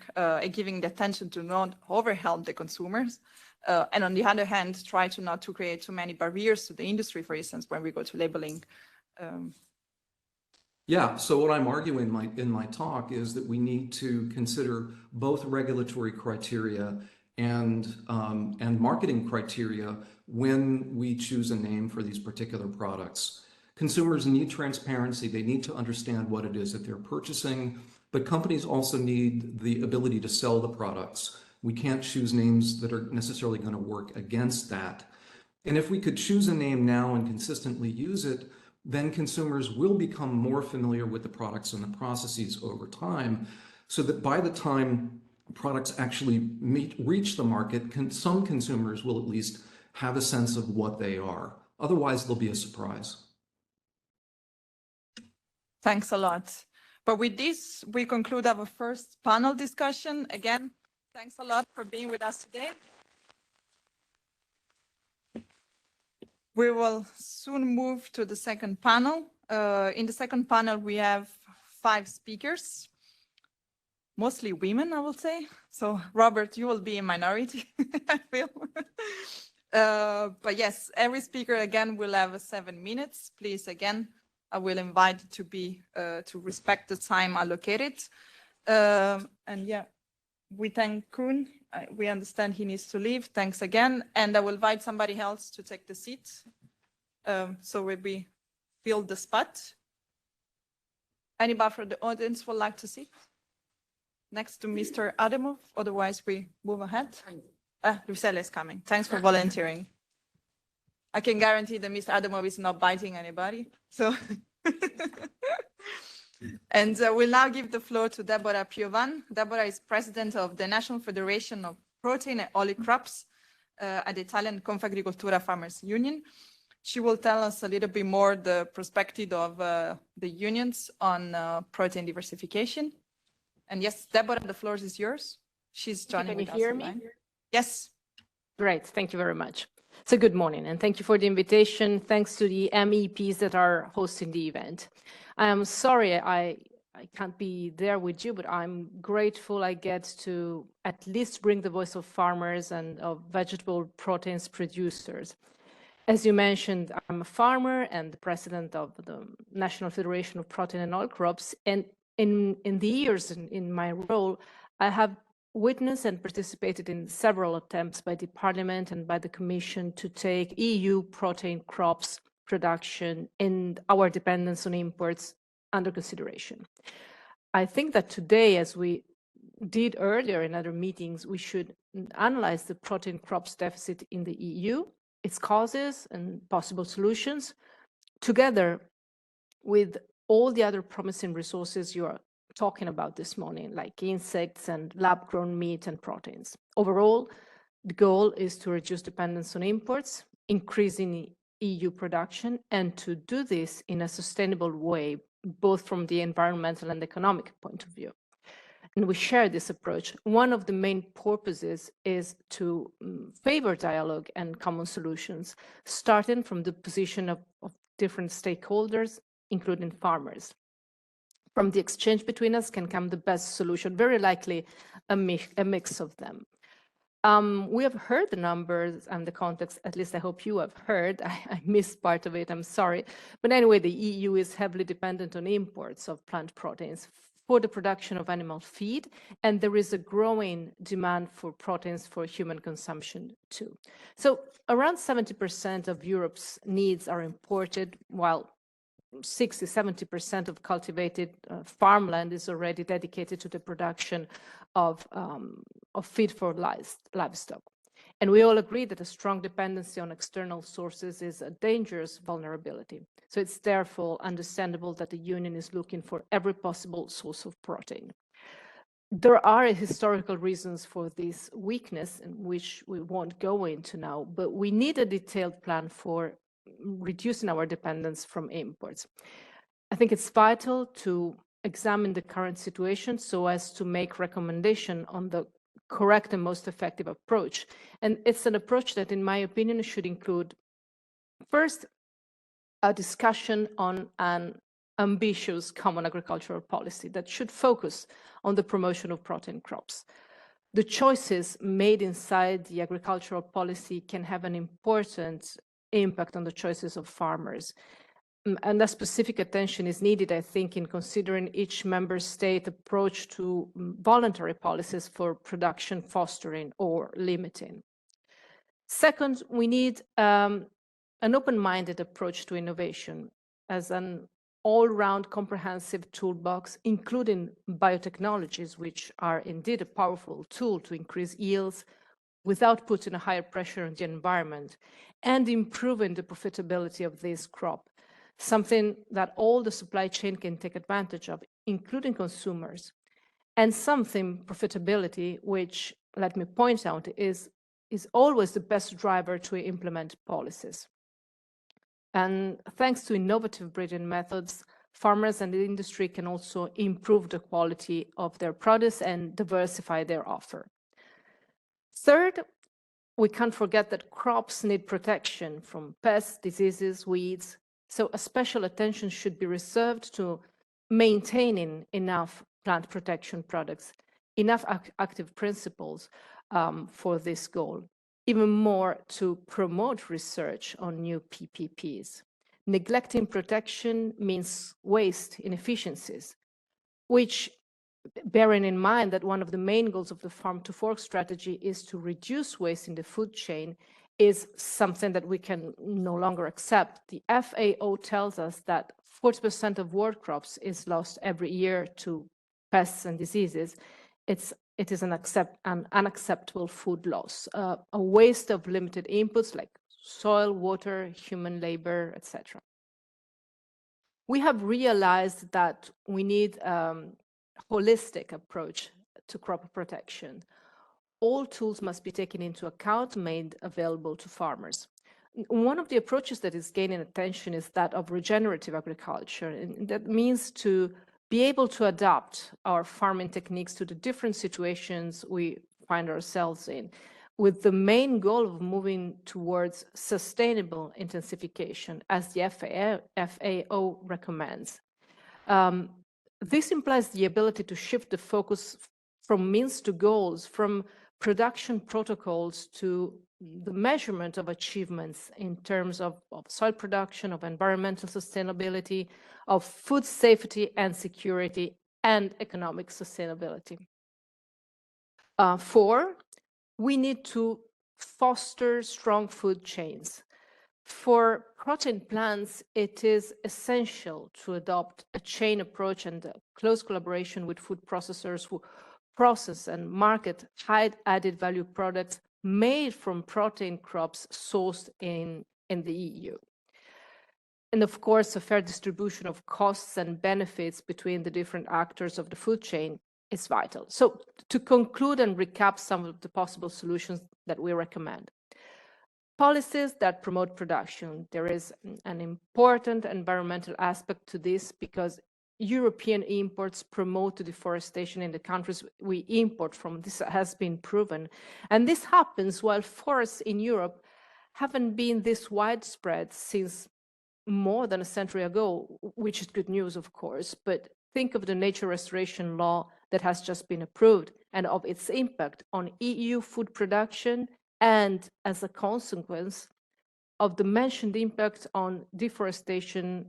giving the attention to not overwhelm the consumers. And on the other hand, try to not to create too many barriers to the industry, for instance, when we go to labeling. Yeah, so what I'm arguing in my talk is that we need to consider both regulatory criteria and marketing criteria when we choose a name for these particular products. Consumers need transparency. They need to understand what it is that they're purchasing, but companies also need the ability to sell the products. We can't choose names that are necessarily going to work against that. And if we could choose a name now and consistently use it, then consumers will become more familiar with the products and the processes over time, so that by the time products actually reach the market, some consumers will at least have a sense of what they are. Otherwise, they'll be a surprise. Thanks a lot. But with this, we conclude our first panel discussion. Again, thanks a lot for being with us today. We will soon move to the second panel. In the second panel, we have 5 speakers, mostly women, I will say. So Robert, you will be a minority, I feel. But yes, every speaker again will have 7 minutes. Please, again, I will invite to respect the time allocated. And yeah, we thank Koen. We understand he needs to leave. Thanks again. And I will invite somebody else to take the seat. So we fill the spot. Anybody from the audience would like to see? Next to Mr. Adamov, otherwise we move ahead. Lucelle is coming. Thanks for volunteering. I can guarantee that Mr. Adamov is not biting anybody. So, and we'll now give the floor to Deborah Piovan. Deborah is president of the National Federation of Protein and Olive Crops at the Italian Confagricoltura Farmers Union. She will tell us a little bit more the perspective of the unions on protein diversification. And yes, Deborah, the floor is yours. She's joining Can you with us hear me? online. Yes. Great, thank you very much. So good morning, and thank you for the invitation. Thanks to the MEPs that are hosting the event. I am sorry I can't be there with you, but I'm grateful I get to at least bring the voice of farmers and of vegetable proteins producers. As you mentioned, I'm a farmer and the president of the National Federation of Protein and Oil Crops. And in the years in my role, I have witnessed and participated in several attempts by the Parliament and by the Commission to take EU protein crops production and our dependence on imports under consideration. I think that today, as we did earlier in other meetings, we should analyze the protein crops deficit in the EU, its causes and possible solutions, together with all the other promising resources you are talking about this morning, like insects and lab-grown meat and proteins. Overall, the goal is to reduce dependence on imports, increasing EU production, and to do this in a sustainable way, both from the environmental and economic point of view. And we share this approach. One of the main purposes is to favor dialogue and common solutions, starting from the position of different stakeholders, including farmers. From the exchange between us can come the best solution, very likely a mix of them. We have heard the numbers and the context, at least I hope you have heard. I missed part of it, I'm sorry. But anyway, the EU is heavily dependent on imports of plant proteins for the production of animal feed, and there is a growing demand for proteins for human consumption too. So around 70% of Europe's needs are imported, while 60–70% of cultivated farmland is already dedicated to the production of feed for livestock. And we all agree that a strong dependency on external sources is a dangerous vulnerability. So it's therefore understandable that the Union is looking for every possible source of protein. There are historical reasons for this weakness, in which we won't go into now, but we need a detailed plan for reducing our dependence from imports. I think it's vital to examine the current situation so as to make recommendation on the correct and most effective approach. And it's an approach that, in my opinion, should include, first, a discussion on an ambitious common agricultural policy that should focus on the promotion of protein crops. The choices made inside the agricultural policy can have an important impact on the choices of farmers. And that specific attention is needed, I think, in considering each member state approach to voluntary policies for production fostering or limiting. Second, we need an open-minded approach to innovation as an all-round comprehensive toolbox, including biotechnologies, which are indeed a powerful tool to increase yields without putting a higher pressure on the environment and improving the profitability of this crop, something that all the supply chain can take advantage of, including consumers, and something profitability, which, let me point out, is always the best driver to implement policies. And thanks to innovative breeding methods, farmers and the industry can also improve the quality of their produce and diversify their offer. Third, we can't forget that crops need protection from pests, diseases, weeds. So a special attention should be reserved to maintaining enough plant protection products, enough active principles for this goal, even more to promote research on new PPPs. Neglecting protection means waste, inefficiencies, which, bearing in mind that one of the main goals of the farm to fork strategy is to reduce waste in the food chain is something that we can no longer accept. The FAO tells us that 40% of world crops is lost every year to pests and diseases. It is an unacceptable food loss, a waste of limited inputs like soil, water, human labor, etc. We have realized that we need a holistic approach to crop protection. All tools must be taken into account, made available to farmers. One of the approaches that is gaining attention is that of regenerative agriculture, and that means to be able to adapt our farming techniques to the different situations we find ourselves in, with the main goal of moving towards sustainable intensification, as the FAO recommends. This implies the ability to shift the focus from means to goals, from production protocols to the measurement of achievements in terms of soil production, of environmental sustainability, of food safety and security, and economic sustainability. 4, we need to foster strong food chains. For protein plants, it is essential to adopt a chain approach and a close collaboration with food processors who process and market high added value products made from protein crops sourced in the EU. And of course, a fair distribution of costs and benefits between the different actors of the food chain is vital. So to conclude and recap some of the possible solutions that we recommend. Policies that promote production. There is an important environmental aspect to this because European imports promote deforestation in the countries we import from. This has been proven. And this happens while forests in Europe haven't been this widespread since more than a century ago, which is good news, of course. But think of the nature restoration law that has just been approved and of its impact on EU food production and as a consequence of the mentioned impact on deforestation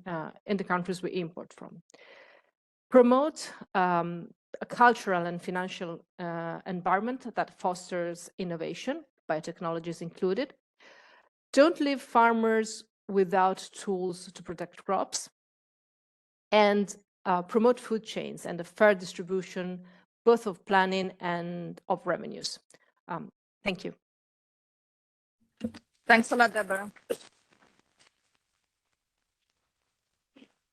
in the countries we import from. Promote a cultural and financial environment that fosters innovation, biotechnologies included. Don't leave farmers without tools to protect crops. And promote food chains and a fair distribution, both of planning and of revenues. Thank you. Thanks a lot, Deborah.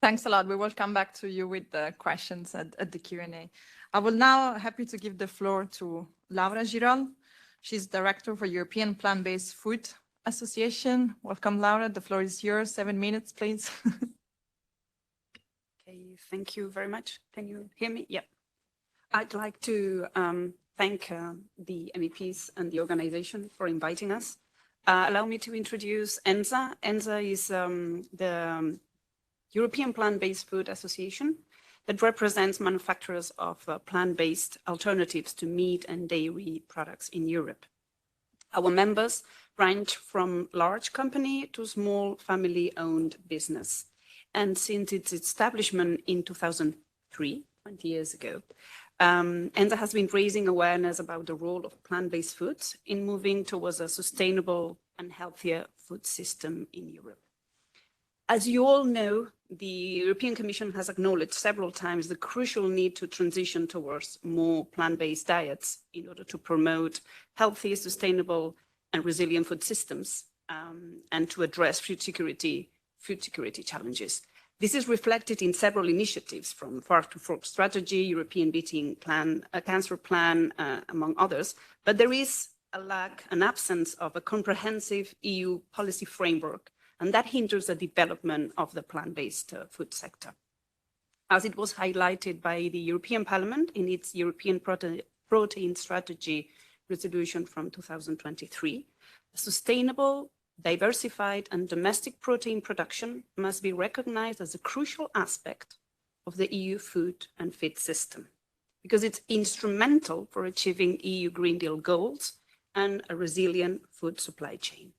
Thanks a lot. We will come back to you with the questions at the Q&A. I will now happy to give the floor to Laura Girol. She's Director for European Plant-Based Food Association. Welcome, Laura. The floor is yours. 7 minutes, please. Okay, thank you very much. Can you hear me? Yeah. I'd like to thank the MEPs and the organization for inviting us. Allow me to introduce ENSA. ENSA is the European Plant-Based Food Association that represents manufacturers of plant-based alternatives to meat and dairy products in Europe. Our members range from large company to small family-owned business. And since its establishment in 2003, 20 years ago, ENSA has been raising awareness about the role of plant-based foods in moving towards a sustainable and healthier food system in Europe. As you all know, the European Commission has acknowledged several times the crucial need to transition towards more plant-based diets in order to promote healthy, sustainable, and resilient food systems and to address food security challenges. This is reflected in several initiatives from Farm to Fork Strategy, European Beating Plan, Cancer Plan, among others, but there is a lack, an absence of a comprehensive EU policy framework, and that hinders the development of the plant-based food sector. As it was highlighted by the European Parliament in its European Protein Strategy resolution from 2023, sustainable, diversified and domestic protein production must be recognized as a crucial aspect of the EU food and feed system because it's instrumental for achieving EU Green Deal goals and a resilient food supply chain.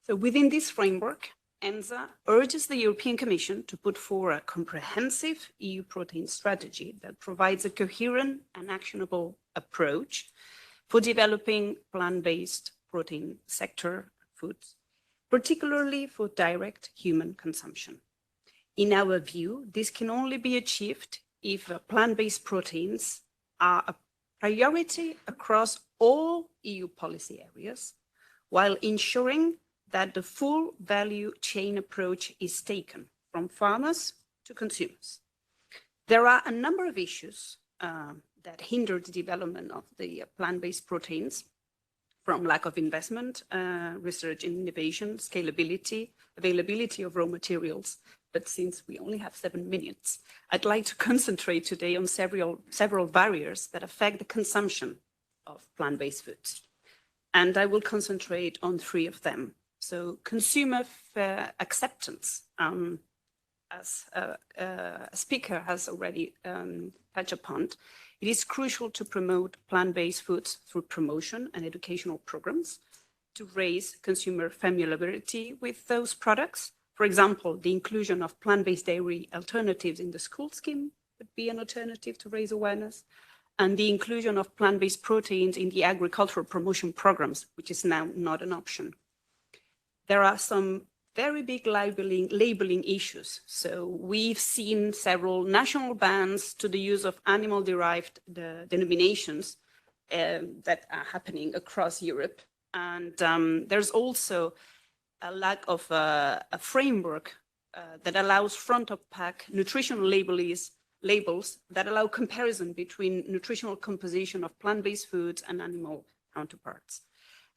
So within this framework, ENSA urges the European Commission to put forward a comprehensive EU protein strategy that provides a coherent and actionable approach for developing plant-based protein sector foods, particularly for direct human consumption. In our view, this can only be achieved if plant-based proteins are a priority across all EU policy areas, while ensuring that the full value chain approach is taken from farmers to consumers. There are a number of issues that hinder the development of the plant-based proteins, from lack of investment, research and innovation, scalability, availability of raw materials. But since we only have 7 minutes, I'd like to concentrate today on several barriers that affect the consumption of plant-based foods. And I will concentrate on 3 of them. So consumer acceptance, as a speaker has already touched upon, it is crucial to promote plant-based foods through promotion and educational programs to raise consumer familiarity with those products. For example, the inclusion of plant-based dairy alternatives in the school scheme would be an alternative to raise awareness, and the inclusion of plant-based proteins in the agricultural promotion programs, which is now not an option. There are some very big labeling issues. So we've seen several national bans to the use of animal-derived denominations that are happening across Europe. And there's also a lack of a framework that allows front-of-pack nutritional labels that allow comparison between nutritional composition of plant-based foods and animal counterparts.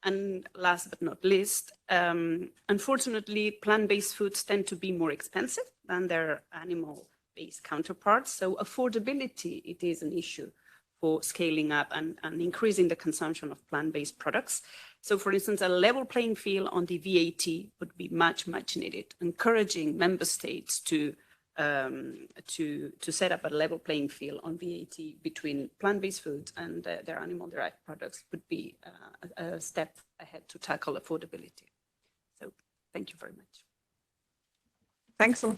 And last but not least, unfortunately, plant-based foods tend to be more expensive than their animal-based counterparts. So affordability, it is an issue for scaling up and increasing the consumption of plant-based products. So for instance, a level playing field on the VAT would be much, much needed, encouraging member states to set up a level playing field on VAT between plant-based foods and their animal-derived products would be a step ahead to tackle affordability. So thank you very much. Thanks a lot.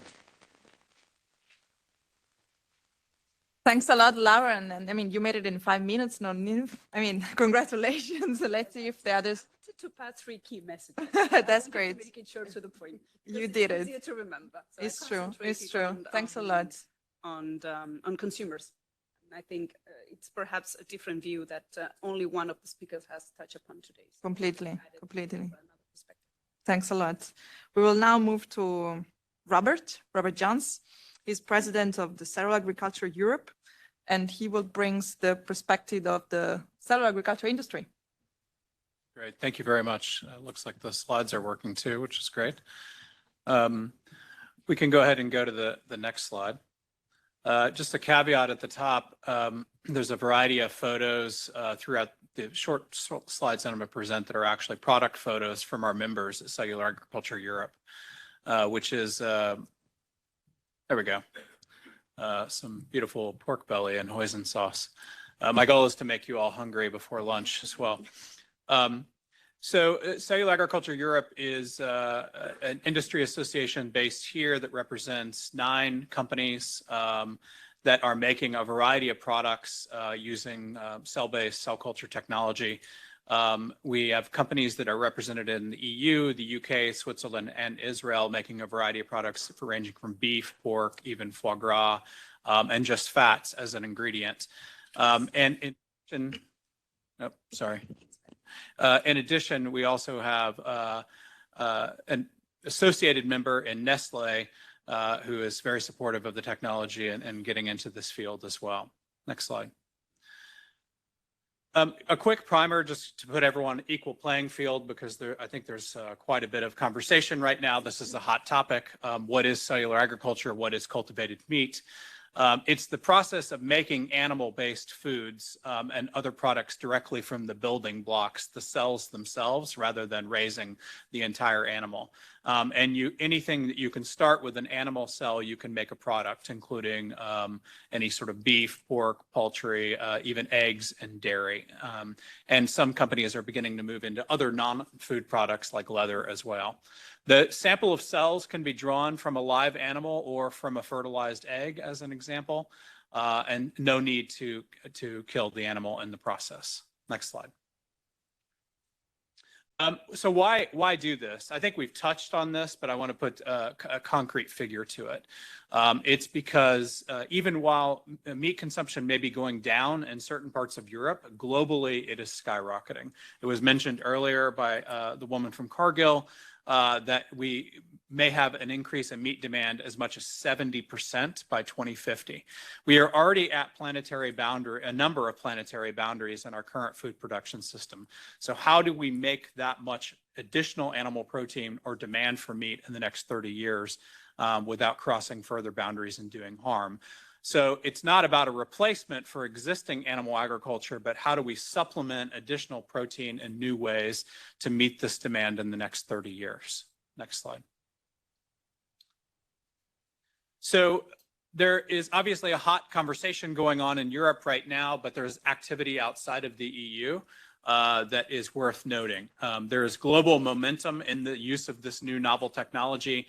Thanks a lot, Laura. And I mean, you made it in 5 minutes. No, I mean, congratulations. Let's see if the others. To pass 3 key messages. That's great. Make it short to the point. You did it. Easier to remember. So it's true. It's true. Thanks a lot. On consumers. And I think it's perhaps a different view that only one of the speakers has touched upon today. So completely. Thanks a lot. We will now move to Robert Johns. He's president of the Cellular Agriculture Europe, and he will bring the perspective of the cellular agriculture industry. Great, thank you very much. Looks like the slides are working too, which is great. We can go ahead and go to the next slide. Just a caveat at the top, there's a variety of photos throughout the short slides that I'm going to present that are actually product photos from our members at Cellular Agriculture Europe, which is, there we go, some beautiful pork belly and hoisin sauce. My goal is to make you all hungry before lunch as well. So Cellular Agriculture Europe is an industry association based here that represents 9 companies that are making a variety of products using cell-based cell culture technology. We have companies that are represented in the EU, the UK, Switzerland, and Israel, making a variety of products ranging from beef, pork, even foie gras, and just fats as an ingredient. In addition, we also have an associated member in Nestle who is very supportive of the technology and getting into this field as well. Next slide. A quick primer just to put everyone on equal playing field, because I think there's quite a bit of conversation right now. This is a hot topic. What is cellular agriculture? What is cultivated meat? It's the process of making animal-based foods and other products directly from the building blocks, the cells themselves, rather than raising the entire animal. Anything that you can start with an animal cell, you can make a product, including any sort of beef, pork, poultry, even eggs and dairy. And some companies are beginning to move into other non-food products like leather as well. The sample of cells can be drawn from a live animal or from a fertilized egg, as an example, and no need to kill the animal in the process. Next slide. So why do this? I think we've touched on this, but I want to put a concrete figure to it. It's because even while meat consumption may be going down in certain parts of Europe, globally it is skyrocketing. It was mentioned earlier by the woman from Cargill that we may have an increase in meat demand as much as 70% by 2050. We are already at a number of planetary boundaries in our current food production system. So how do we make that much additional animal protein or demand for meat in the next 30 years without crossing further boundaries and doing harm? So it's not about a replacement for existing animal agriculture, but how do we supplement additional protein in new ways to meet this demand in the next 30 years? Next slide. So there is obviously a hot conversation going on in Europe right now, but there's activity outside of the EU that is worth noting. There is global momentum in the use of this new novel technology.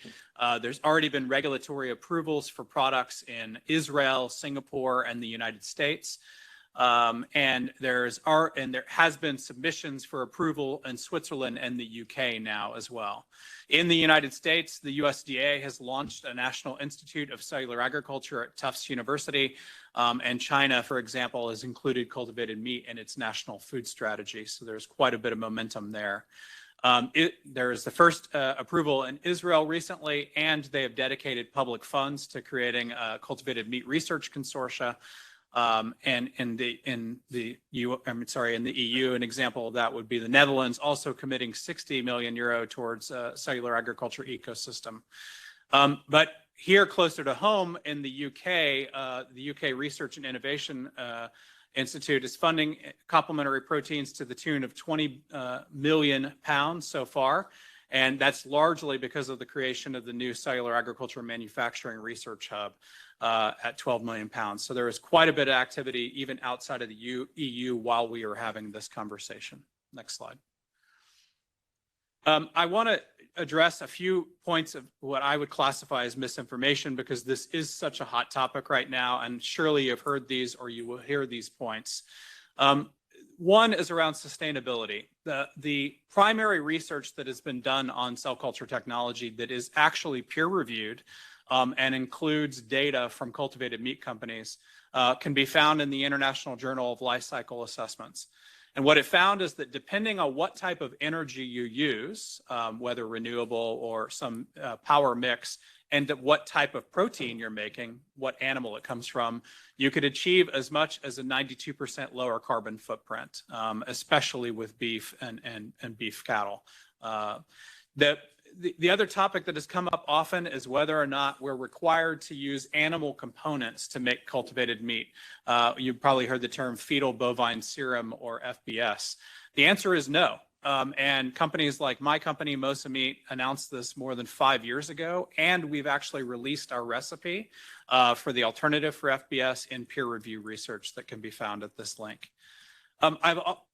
There's already been regulatory approvals for products in Israel, Singapore, and the United States. And there has been submissions for approval in Switzerland and the UK now as well. In the United States, the USDA has launched a National Institute of Cellular Agriculture at Tufts University. And China, for example, has included cultivated meat in its national food strategy. So there's quite a bit of momentum there. There is the first approval in Israel recently, and they have dedicated public funds to creating a cultivated meat research consortia. And in the EU, an example of that would be the Netherlands, also committing 60 million euro towards a cellular agriculture ecosystem. But here, closer to home in the UK Research and Innovation Institute is funding complementary proteins to the tune of 20 million pounds so far. And that's largely because of the creation of the new cellular agriculture manufacturing research hub at 12 million pounds. So there is quite a bit of activity even outside of the EU while we are having this conversation. Next slide. I want to address a few points of what I would classify as misinformation because this is such a hot topic right now, and surely you've heard these or you will hear these points. One is around sustainability. The primary research that has been done on cell culture technology that is actually peer-reviewed and includes data from cultivated meat companies can be found in the International Journal of Life Cycle Assessments. And what it found is that depending on what type of energy you use, whether renewable or some power mix, and what type of protein you're making, what animal it comes from, you could achieve as much as a 92% lower carbon footprint, especially with beef and beef cattle. The other topic that has come up often is whether or not we're required to use animal components to make cultivated meat. You've probably heard the term fetal bovine serum or FBS. The answer is no. And companies like my company, Mosa Meat, announced this more than 5 years ago, and we've actually released our recipe for the alternative for FBS in peer review research that can be found at this link.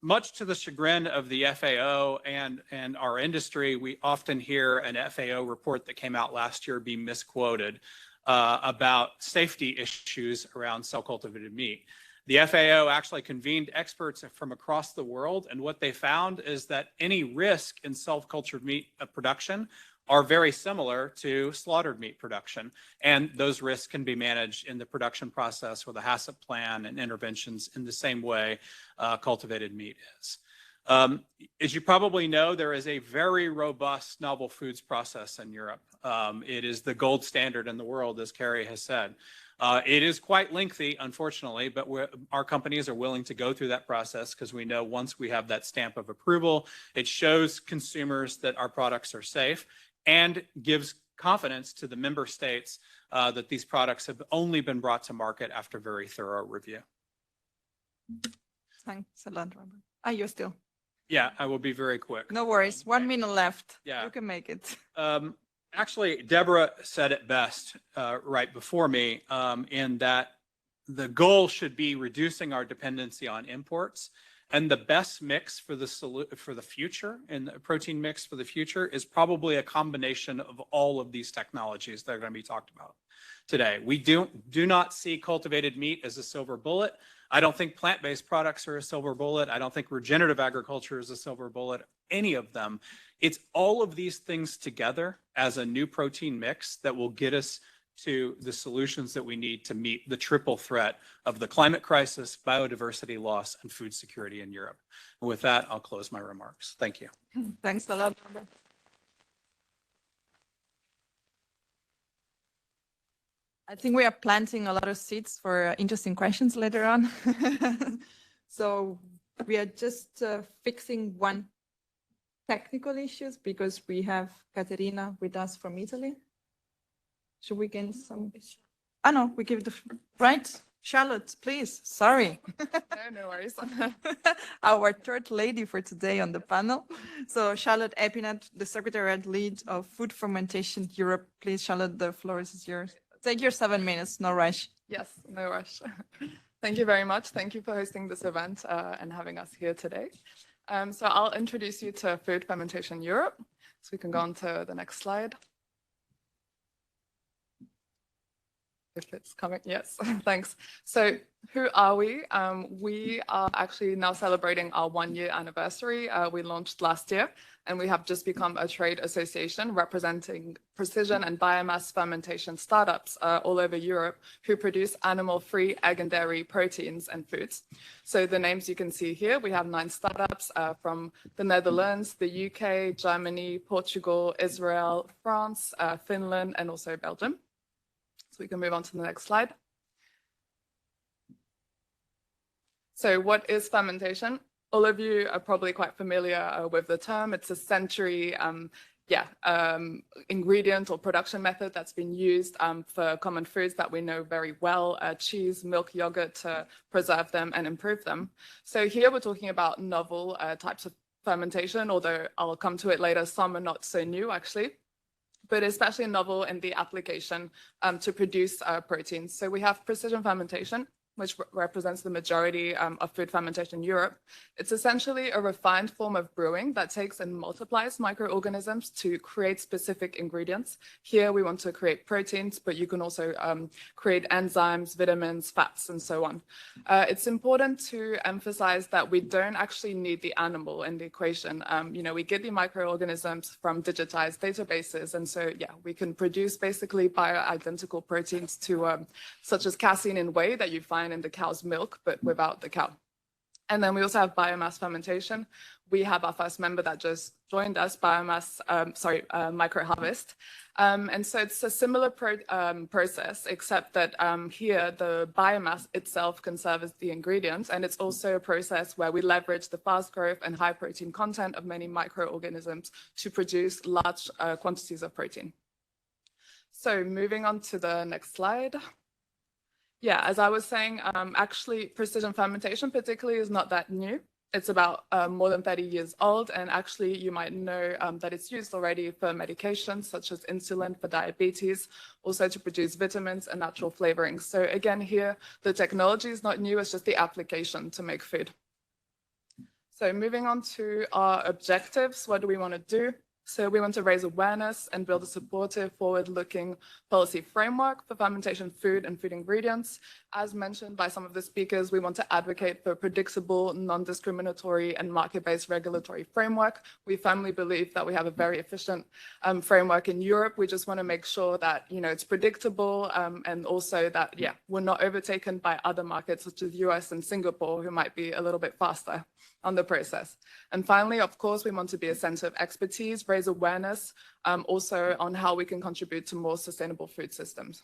Much to the chagrin of the FAO and our industry, we often hear an FAO report that came out last year be misquoted about safety issues around cell cultivated meat. The FAO actually convened experts from across the world, and what they found is that any risk in cell-cultured meat production are very similar to slaughtered meat production. And those risks can be managed in the production process with a HACCP plan and interventions in the same way cultivated meat is. As you probably know, there is a very robust novel foods process in Europe. It is the gold standard in the world, as Carrie has said. It is quite lengthy, unfortunately, but our companies are willing to go through that process because we know once we have that stamp of approval, it shows consumers that our products are safe and gives confidence to the member states that these products have only been brought to market after very thorough review. Thanks a lot, Robert. Ah, you're still. Yeah, I will be very quick. No worries. 1 minute left. Yeah. You can make it. Actually, Deborah said it best right before me in that the goal should be reducing our dependency on imports. And the best mix for the future and the protein mix for the future is probably a combination of all of these technologies that are going to be talked about today. We do not see cultivated meat as a silver bullet. I don't think plant-based products are a silver bullet. I don't think regenerative agriculture is a silver bullet, any of them. It's all of these things together as a new protein mix that will get us to the solutions that we need to meet the triple threat of the climate crisis, biodiversity loss, and food security in Europe. And with that, I'll close my remarks. Thank you. Thanks a lot, Robert. I think we are planting a lot of seeds for interesting questions later on. So we are just fixing one technical issues because we have Caterina with us from Italy. Should we gain some? Oh no, we give the right. Charlotte, please. Sorry. No worries. Our third lady for today on the panel. So Charlotte Epinat, the Secretariat Lead of Food Fermentation Europe. Please, Charlotte, the floor is yours. Take your 7 minutes, no rush. Yes, no rush. Thank you very much. Thank you for hosting this event and having us here today. So I'll introduce you to Food Fermentation Europe. So we can go on to the next slide. If it's coming, yes, thanks. So who are we? We are actually now celebrating our 1-year anniversary. We launched last year, and we have just become a trade association representing precision and biomass fermentation startups all over Europe who produce animal-free egg and dairy proteins and foods. So the names you can see here, we have 9 startups from the Netherlands, the UK, Germany, Portugal, Israel, France, Finland, and also Belgium. So we can move on to the next slide. So what is fermentation? All of you are probably quite familiar with the term. It's a century ingredient or production method that's been used for common foods that we know very well, cheese, milk, yogurt, to preserve them and improve them. So here we're talking about novel types of fermentation, although I'll come to it later, some are not so new actually, but especially novel in the application to produce proteins. So we have precision fermentation, which represents the majority of food fermentation in Europe. It's essentially a refined form of brewing that takes and multiplies microorganisms to create specific ingredients. Here we want to create proteins, but you can also create enzymes, vitamins, fats, and so on. It's important to emphasize that we don't actually need the animal in the equation. We get the microorganisms from digitized databases, and so we can produce basically bioidentical proteins to such as casein and whey that you find in the cow's milk, but without the cow. And then we also have biomass fermentation. We have our first member that just joined us, Micro Harvest. And so it's a similar process, except that here the biomass itself can serve as the ingredients. And it's also a process where we leverage the fast growth and high protein content of many microorganisms to produce large quantities of protein. So moving on to the next slide. Yeah, as I was saying, actually precision fermentation particularly is not that new. It's about more than 30 years old, and actually you might know that it's used already for medications such as insulin for diabetes, also to produce vitamins and natural flavorings. So again, here the technology is not new, it's just the application to make food. So moving on to our objectives, what do we want to do? So we want to raise awareness and build a supportive, forward-looking policy framework for fermentation food and food ingredients. As mentioned by some of the speakers, we want to advocate for a predictable, non-discriminatory and market-based regulatory framework. We firmly believe that we have a very efficient framework in Europe. We just want to make sure that, it's predictable and also that, we're not overtaken by other markets such as US and Singapore, who might be a little bit faster on the process. And finally, of course, we want to be a center of expertise, raise awareness also on how we can contribute to more sustainable food systems.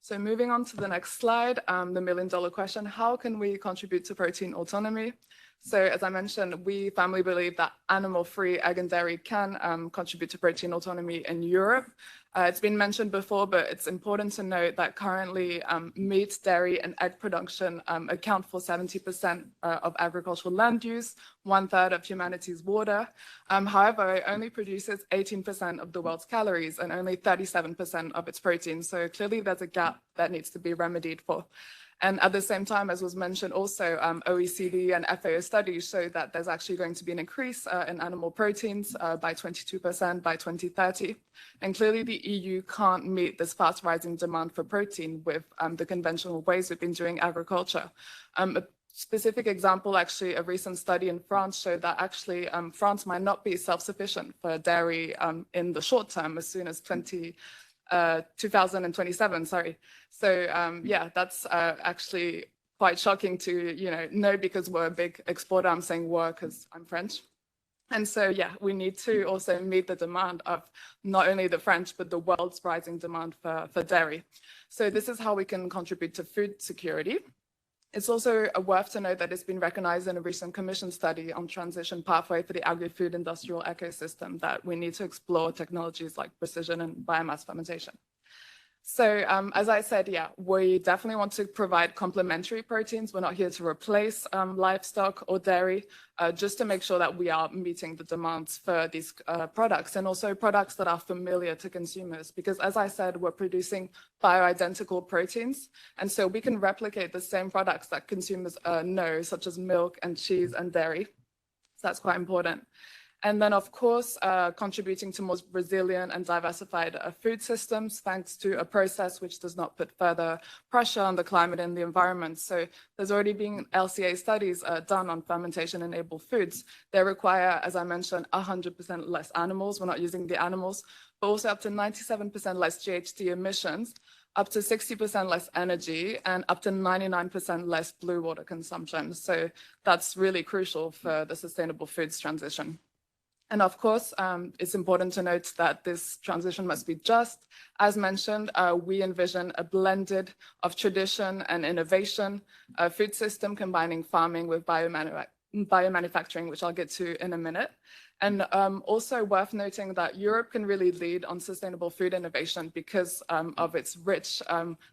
So moving on to the next slide, the million-dollar question, how can we contribute to protein autonomy? So as I mentioned, we firmly believe that animal-free egg and dairy can contribute to protein autonomy in Europe. It's been mentioned before, but it's important to note that currently meat, dairy, and egg production account for 70% of agricultural land use, 1/3 of humanity's water. However, it only produces 18% of the world's calories and only 37% of its protein. So clearly there's a gap that needs to be remedied for. And at the same time, as was mentioned also, OECD and FAO studies show that there's actually going to be an increase in animal proteins by 22% by 2030. And clearly the EU can't meet this fast rising demand for protein with the conventional ways we've been doing agriculture. A specific example, actually, a recent study in France showed that actually France might not be self-sufficient for dairy in the short term, as soon as 2027, sorry. So yeah, that's actually quite shocking to know, because we're a big exporter. I'm saying we're because I'm French. And so, yeah, we need to also meet the demand of not only the French, but the world's rising demand for dairy. So this is how we can contribute to food security. It's also worth to note that it's been recognized in a recent Commission study on transition pathway for the agri-food industrial ecosystem that we need to explore technologies like precision and biomass fermentation. So as I said, yeah, we definitely want to provide complementary proteins. We're not here to replace livestock or dairy, just to make sure that we are meeting the demands for these products, and also products that are familiar to consumers. Because as I said, we're producing bioidentical proteins, and so we can replicate the same products that consumers know, such as milk and cheese and dairy. So that's quite important. And then, of course, contributing to more resilient and diversified food systems, thanks to a process which does not put further pressure on the climate and the environment. So there's already been LCA studies done on fermentation-enabled foods. They require, as I mentioned, 100% less animals. We're not using the animals, but also up to 97% less GHG emissions, up to 60% less energy, and up to 99% less blue water consumption. So that's really crucial for the sustainable foods transition. And of course, it's important to note that this transition must be just. As mentioned, we envision a blended of tradition and innovation, a food system combining farming with biomanufacturing, which I'll get to in a minute. And also worth noting that Europe can really lead on sustainable food innovation because of its rich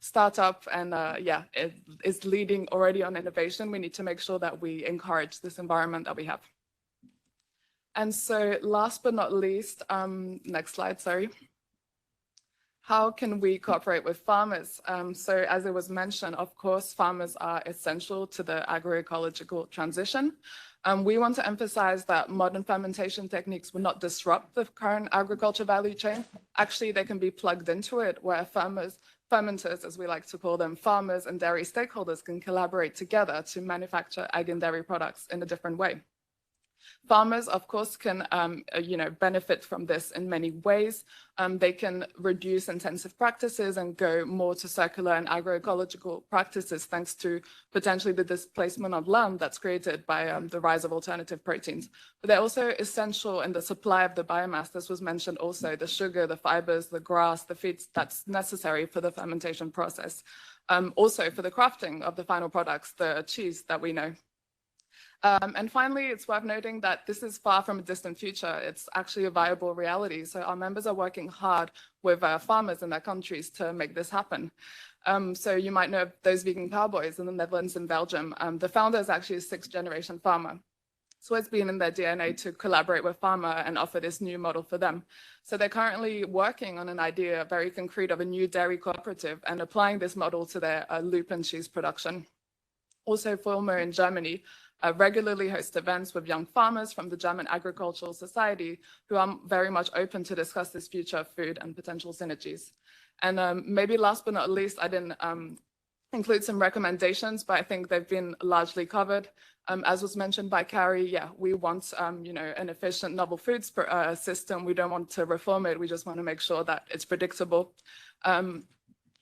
startup and yeah, it is leading already on innovation. We need to make sure that we encourage this environment that we have. And so last but not least, next slide, sorry. How can we cooperate with farmers? So as it was mentioned, of course, farmers are essential to the agroecological transition. We want to emphasize that modern fermentation techniques will not disrupt the current agriculture value chain. Actually, they can be plugged into it, where fermenters, as we like to call them, farmers and dairy stakeholders can collaborate together to manufacture egg and dairy products in a different way. Farmers, of course, can benefit from this in many ways. They can reduce intensive practices and go more to circular and agroecological practices, thanks to potentially the displacement of land that's created by the rise of alternative proteins. But they're also essential in the supply of the biomass. This was mentioned also, the sugar, the fibers, the grass, the feeds that's necessary for the fermentation process. Also for the crafting of the final products, the cheese that we know. And finally, it's worth noting that this is far from a distant future. It's actually a viable reality. So our members are working hard with farmers in their countries to make this happen. So you might know of those vegan cowboys in the Netherlands and Belgium. The founder is actually a 6th-generation farmer. So it's been in their DNA to collaborate with farmer and offer this new model for them. So they're currently working on an idea, very concrete, of a new dairy cooperative and applying this model to their loop and cheese production. Also, Fulmer in Germany regularly host events with young farmers from the German Agricultural Society who are very much open to discuss this future of food and potential synergies. And maybe last but not least, I didn't include some recommendations, but I think they've been largely covered. As was mentioned by Carrie, yeah, we want an efficient novel foods system. We don't want to reform it. We just want to make sure that it's predictable.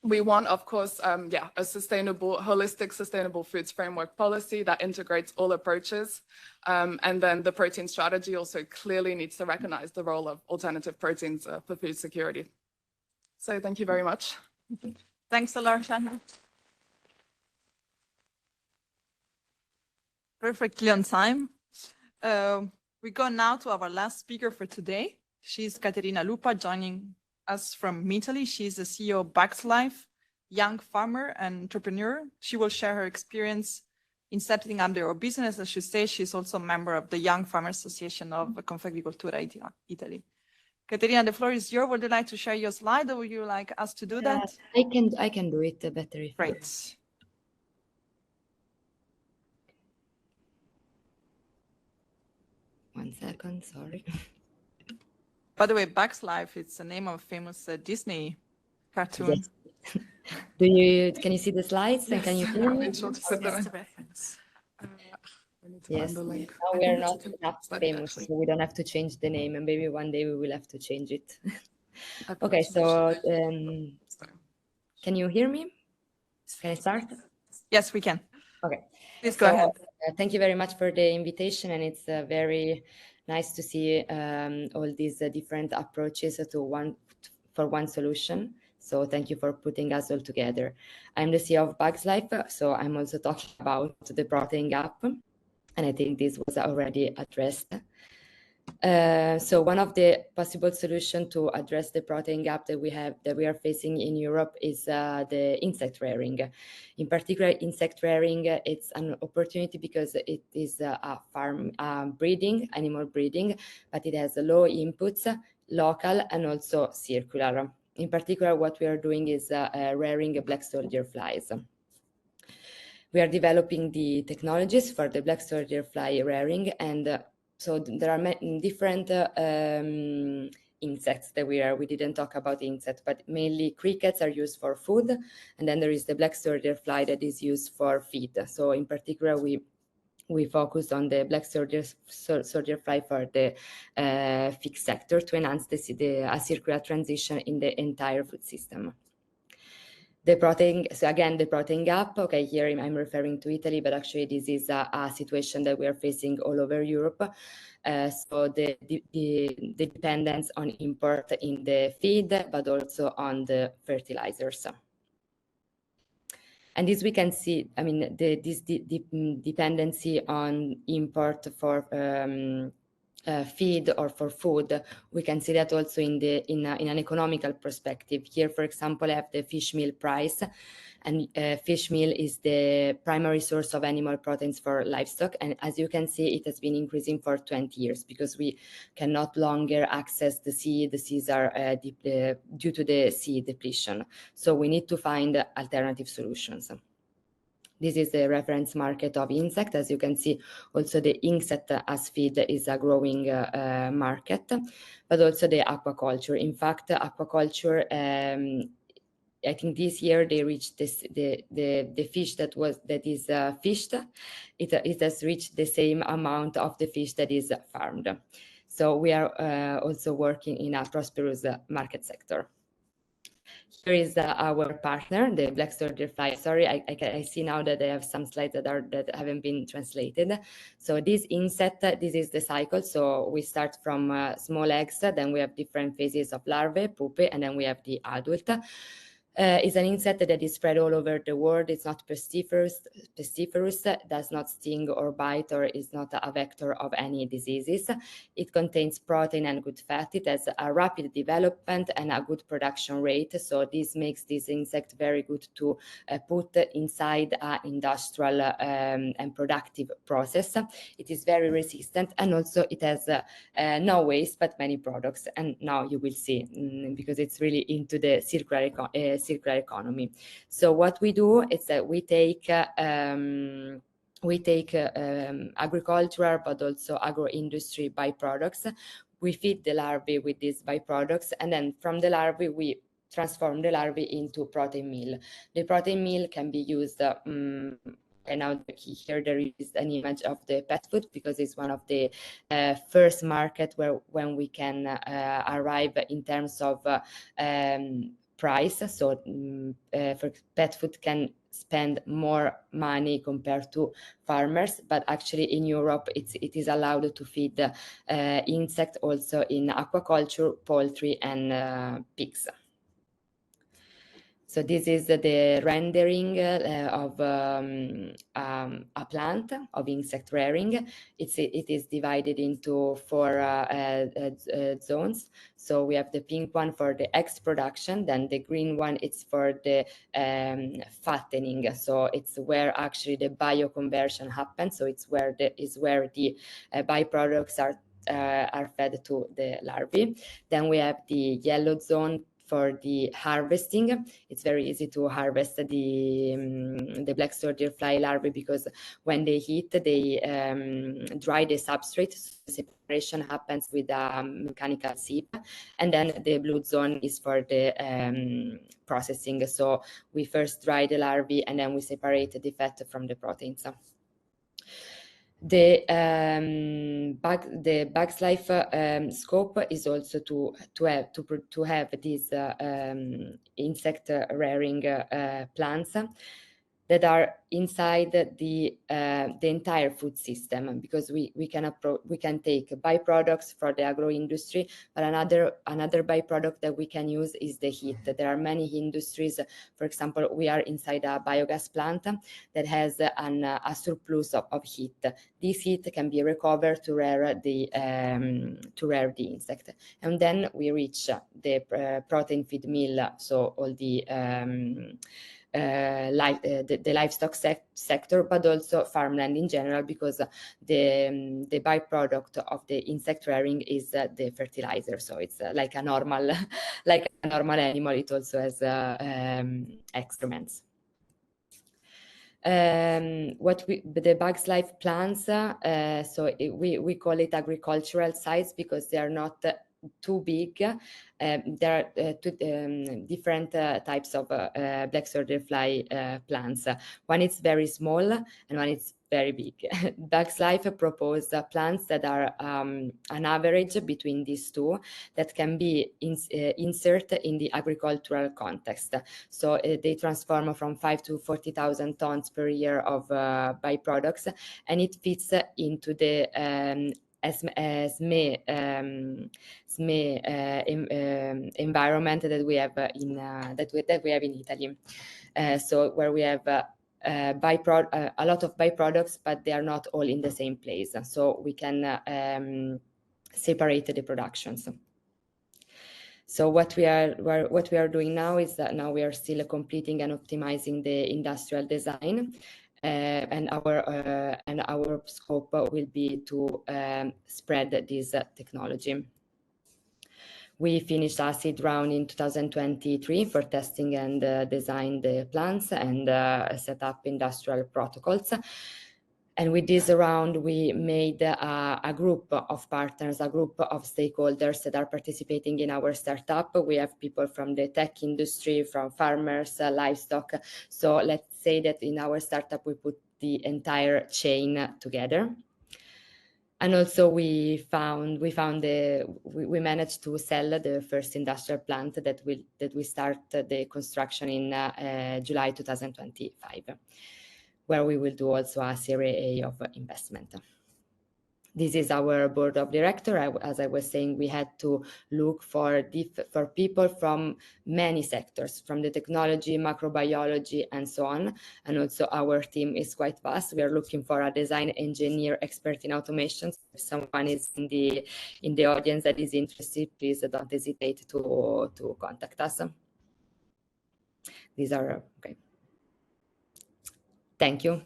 We want, of course, a sustainable, holistic, sustainable foods framework policy that integrates all approaches. And then the protein strategy also clearly needs to recognize the role of alternative proteins for food security. So thank you very much. Thanks a lot, Shannon. Perfectly on time. We go now to our last speaker for today. She's Caterina Lupa, joining us from Italy. She's the CEO of Bugs Life, young farmer and entrepreneur. She will share her experience in setting up their own business. As she says, she's also a member of the Young Farmers Association of Confagricoltura Italy. Caterina, the floor is yours. Would you like to share your slide, or would you like us to do that? I can do it better if Great. second, sorry. By the way, Bugs Life, it's the name of a famous Disney cartoon. Yes. Can you see the slides and can you hear me? It's just put them in. reference. We need to Yes, find the link. now I we are think it's not a good enough study, famous, actually. so we don't have to change the name, and maybe one day we will have to change it. I Okay, so So, can you hear me? Can I start? Yes, we can. Okay. Please go ahead. Thank you very much for the invitation, and it's very nice to see all these different approaches for one solution. So thank you for putting us all together. I'm the CEO of Bugs Life, so I'm also talking about the protein gap, and I think this was already addressed. So one of the possible solutions to address the protein gap that we are facing in Europe is the insect rearing. In particular, insect rearing, it's an opportunity because it is a farm breeding, animal breeding, but it has low inputs, local, and also circular. In particular, what we are doing is rearing black soldier flies. We are developing the technologies for the black soldier fly rearing, and so there are different insects that we didn't talk about insects, but mainly crickets are used for food, and then there is the black soldier fly that is used for feed. So in particular, we focus on the black soldier fly for the feed sector to enhance a circular transition in the entire food system. The protein gap, okay, here I'm referring to Italy, but actually this is a situation that we are facing all over Europe. So the dependence on import in the feed, but also on the fertilizers. And this we can see, I mean, this dependency on import for feed or for food, we can see that also in an economical perspective. Here, for example, I have the fish meal price, and fish meal is the primary source of animal proteins for livestock. And as you can see, it has been increasing for 20 years because we cannot longer access the sea. The seas are due to the sea depletion. So we need to find alternative solutions. This is the reference market of insect. As you can see, also the insect as feed is a growing market, but also the aquaculture. In fact, aquaculture, I think this year they reached the fish that is fished. It has reached the same amount of the fish that is farmed. So we are also working in a prosperous market sector. Here is our partner, the black soldier fly. Sorry, I see now that I have some slides that haven't been translated. So this insect, this is the cycle. So we start from small eggs, then we have different phases of larvae, pupae, and then we have the adult. It's an insect that is spread all over the world. It's not pestiferous, does not sting or bite, or is not a vector of any diseases. It contains protein and good fat. It has a rapid development and a good production rate. So this makes this insect very good to put inside an industrial and productive process. It is very resistant, and also it has no waste, but many products. And now you will see, because it's really into the circular economy. So what we do is that we take agricultural, but also agro-industry byproducts. We feed the larvae with these byproducts, and then from the larvae, we transform the larvae into protein meal. The protein meal can be used, and now here there is an image of the pet food, because it's one of the first market when we can arrive in terms of price. So for pet food can spend more money compared to farmers, but actually in Europe it is allowed to feed insect also in aquaculture, poultry, and pigs. So this is the rendering of a plant of insect rearing. It is divided into 4 zones. So we have the pink one for the eggs production, then the green one it's for the fattening. So it's where actually the bioconversion happens. So it's where the byproducts are fed to the larvae. Then we have the yellow zone for the harvesting. It's very easy to harvest the black soldier fly larvae because when they heat, they dry the substrate. So the separation happens with a mechanical sieve, and then the blue zone is for the processing. So we first dry the larvae and then we separate the fat from the proteins. The bug's life scope is also to have these insect rearing plants that are inside the entire food system, because we can take byproducts for the agro industry, but another byproduct that we can use is the heat. There are many industries. For example, we are inside a biogas plant that has a surplus of heat. This heat can be recovered to rear the insect, and then we reach the protein feed mill. So all the livestock sector, but also farmland in general, because the byproduct of the insect rearing is the fertilizer. So it's like a normal animal. It also has excrements. The Bugs Life plants, we call it agricultural sites because they are not too big. There are two different types of black soldier fly plants. One is very small and one is very big. Bugs Life propose plants that are an average between these two that can be inserted in the agricultural context. So they transform from 5 to 40,000 tons per year of byproducts, and it fits into the SME environment that we have in Italy. So where we have a lot of byproducts, but they are not all in the same place. So we can separate the productions. So what we are doing now is that now we are still completing and optimizing the industrial design. And our scope will be to spread this technology. We finished a seed round in 2023 for testing and design the plants and set up industrial protocols. And with this round, we made a group of partners, a group of stakeholders that are participating in our startup. We have people from the tech industry, from farmers, livestock. So let's say that in our startup, we put the entire chain together. And also we managed to sell the first industrial plant that we start the construction in July 2025. Where we will do also a Series A of investment. This is our board of directors. As I was saying, we had to look for people from many sectors, from the technology, macrobiology, and so on. And also our team is quite vast. We are looking for a design engineer expert in automation. If someone is in the audience that is interested, please don't hesitate to contact us. These are okay. Thank you.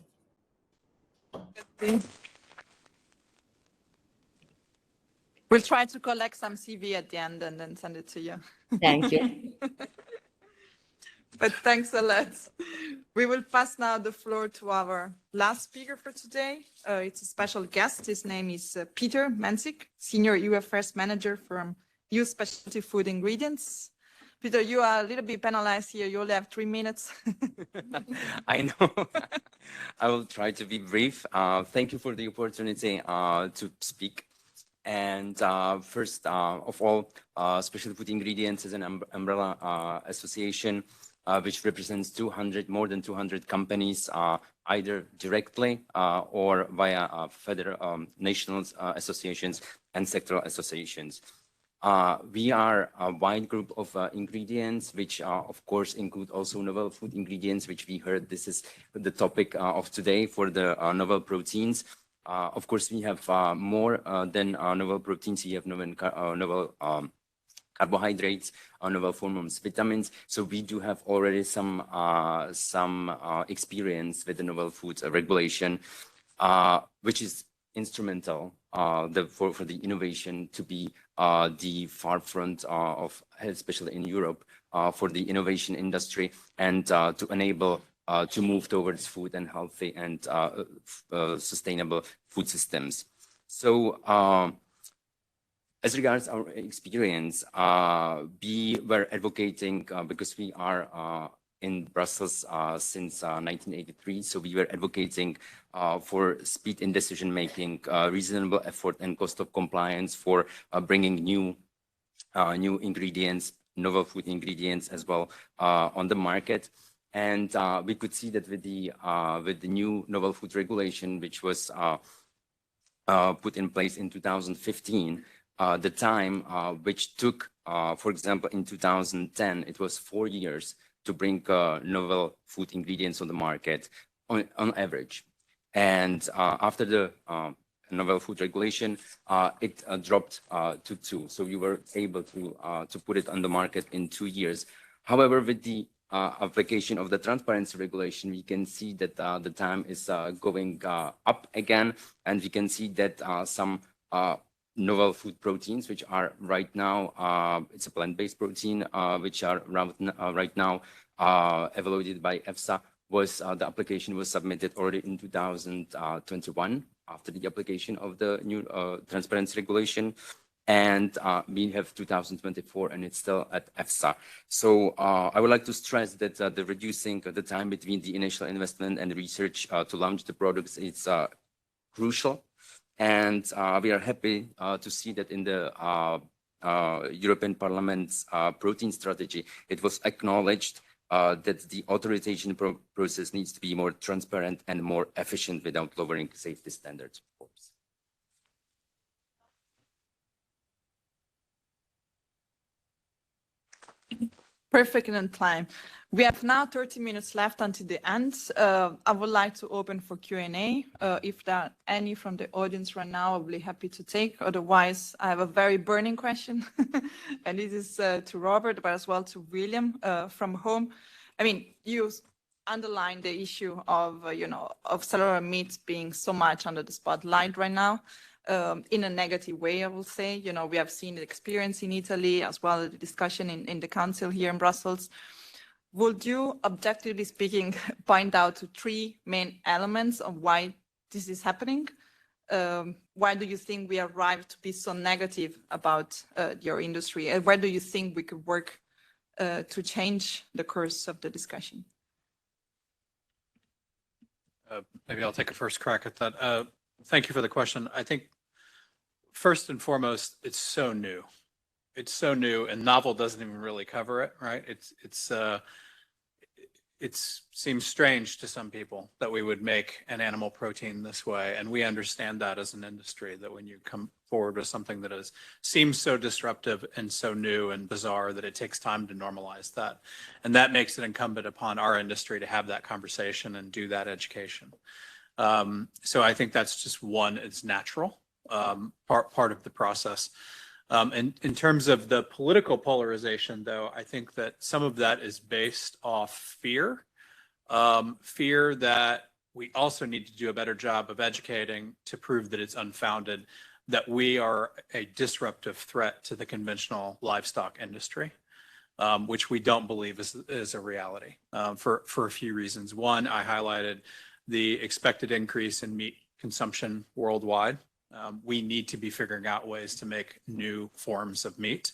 We'll try to collect some CV at the end and then send it to you. Thank you. But thanks a lot. We will pass now the floor to our last speaker for today. It's a special guest. His name is Peter Menzik, Senior EU Affairs Manager from EU Specialty Food Ingredients. Peter, you are a little bit penalized here. You only have 3 minutes. I know. I will try to be brief. Thank you for the opportunity to speak. And first of all, Specialty Food Ingredients is an umbrella association which represents more than 200 companies, either directly or via federal national associations and sectoral associations. We are a wide group of ingredients, which of course include also novel food ingredients, which we heard this is the topic of today for the novel proteins. Of course, we have more than novel proteins. We have novel carbohydrates, novel forms, vitamins. So we do have already some experience with the novel foods regulation, which is instrumental for the innovation to be the forefront of, especially in Europe, for the innovation industry and to enable to move towards food and healthy and sustainable food systems. So as regards our experience, we were advocating, because we are in Brussels since 1983, so we were advocating for speed in decision making, reasonable effort and cost of compliance for bringing new ingredients, novel food ingredients as well on the market. And we could see that with the new novel food regulation, which was put in place in 2015, the time which took, for example, in 2010, it was 4 years to bring novel food ingredients on the market on average. And after the novel food regulation, it dropped to 2. So we were able to put it on the market in 2 years. However, with the application of the transparency regulation, we can see that the time is going up again, and we can see that some novel food proteins, which are right now, it's a plant-based protein, which are right now evaluated by EFSA, the application was submitted already in 2021 after the application of the new transparency regulation. And we have 2024 and it's still at EFSA. So I would like to stress that the reducing the time between the initial investment and research to launch the products is crucial. And we are happy to see that in the European Parliament's protein strategy, it was acknowledged that the authorization process needs to be more transparent and more efficient without lowering safety standards, of course. Perfect in time. We have now 30 minutes left until the end. I would like to open for Q&A. If there are any from the audience right now, I'll be happy to take. Otherwise, I have a very burning question. And this is to Robert, but as well to William from home. I mean, you underline the issue of, of cellular meat being so much under the spotlight right now. In a negative way, I will say. We have seen the experience in Italy as well as the discussion in the council here in Brussels. Would you, objectively speaking, point out to 3 main elements of why this is happening? Why do you think we arrived to be so negative about your industry? And where do you think we could work to change the course of the discussion? Maybe I'll take a first crack at that. Thank you for the question. I think first and foremost, it's so new. It's so new, and novel doesn't even really cover it, right? It seems strange to some people that we would make an animal protein this way, and we understand that as an industry, that when you come forward with something that seems so disruptive and so new and bizarre that it takes time to normalize that. And that makes it incumbent upon our industry to have that conversation and do that education. So I think that's just one, it's natural, part of the process. And in terms of the political polarization, though, I think that some of that is based off fear, fear that we also need to do a better job of educating to prove that it's unfounded, that we are a disruptive threat to the conventional livestock industry, which we don't believe is a reality for a few reasons. One, I highlighted the expected increase in meat consumption worldwide. We need to be figuring out ways to make new forms of meat.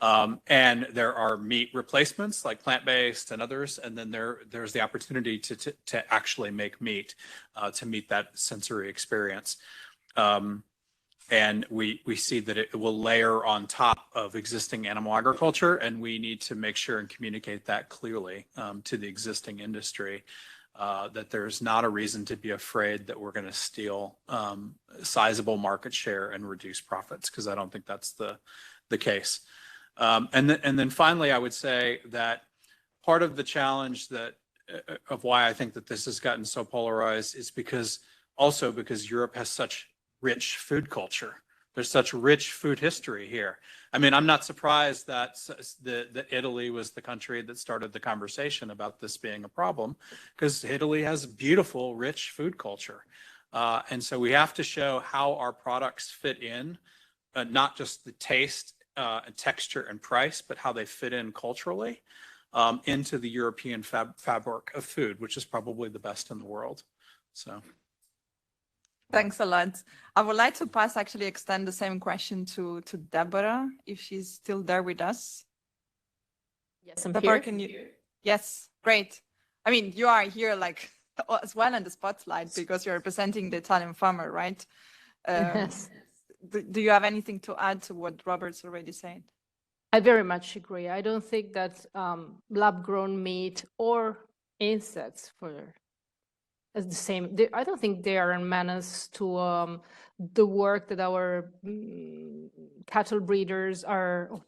And there are meat replacements like plant-based and others. And then there's the opportunity to actually make meat to meet that sensory experience. And we see that it will layer on top of existing animal agriculture. And we need to make sure and communicate that clearly to the existing industry. That there's not a reason to be afraid that we're going to steal sizable market share and reduce profits, because I don't think that's the case. And then finally, I would say that part of the challenge of why I think that this has gotten so polarized is because Europe has such rich food culture. There's such rich food history here. I mean, I'm not surprised that Italy was the country that started the conversation about this being a problem, because Italy has beautiful, rich food culture. And so we have to show how our products fit in not just the taste and texture and price, but how they fit in culturally into the European fabric of food, which is probably the best in the world. So. Thanks a lot. I would like to actually extend the same question to Deborah, if she's still there with us. Yes, I'm Deborah, here. can you? Yes, great. I mean, you are here like as well in the spotlight because you're representing the Italian farmer, right? Yes. Do you have anything to add to what Robert's already said? I very much agree. I don't think that lab-grown meat or insects as the same. I don't think they are a menace to the work that our cattle breeders or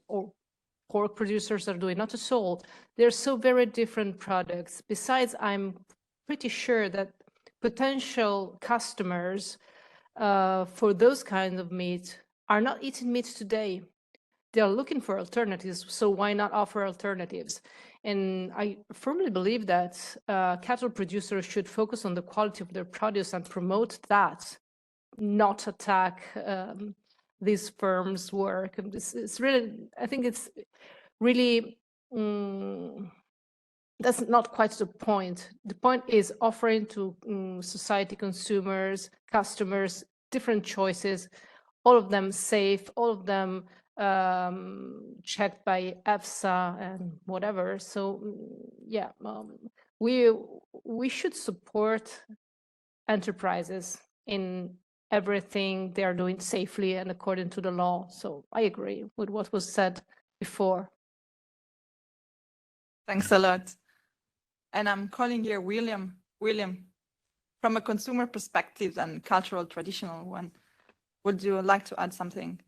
pork producers are doing. Not at all. They're so very different products. Besides, I'm pretty sure that potential customers for those kinds of meat are not eating meat today. They are looking for alternatives, so why not offer alternatives? And I firmly believe that cattle producers should focus on the quality of their produce and promote that, not attack these firms' work. And it's really, I think it's really, that's not quite the point. The point is offering to society, consumers, customers, different choices, all of them safe, all of them checked by EFSA and whatever. So yeah, we should support enterprises in everything they are doing safely and according to the law. So I agree with what was said before. Thanks a lot. And I'm calling here William. William, from a consumer perspective and cultural traditional one, would you like to add something?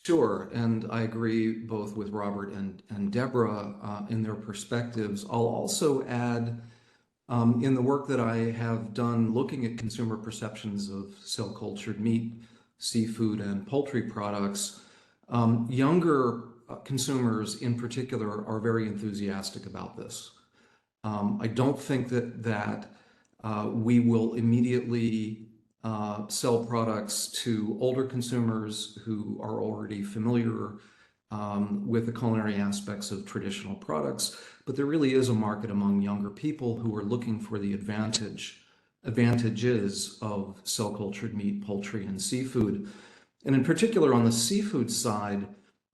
Sure, and I agree both with Robert and Deborah in their perspectives. I'll also add, in the work that I have done looking at consumer perceptions of cell-cultured meat, seafood, and poultry products, younger consumers in particular are very enthusiastic about this. I don't think that we will immediately sell products to older consumers who are already familiar with the culinary aspects of traditional products, but there really is a market among younger people who are looking for the advantages of cell-cultured meat, poultry, and seafood. And in particular on the seafood side,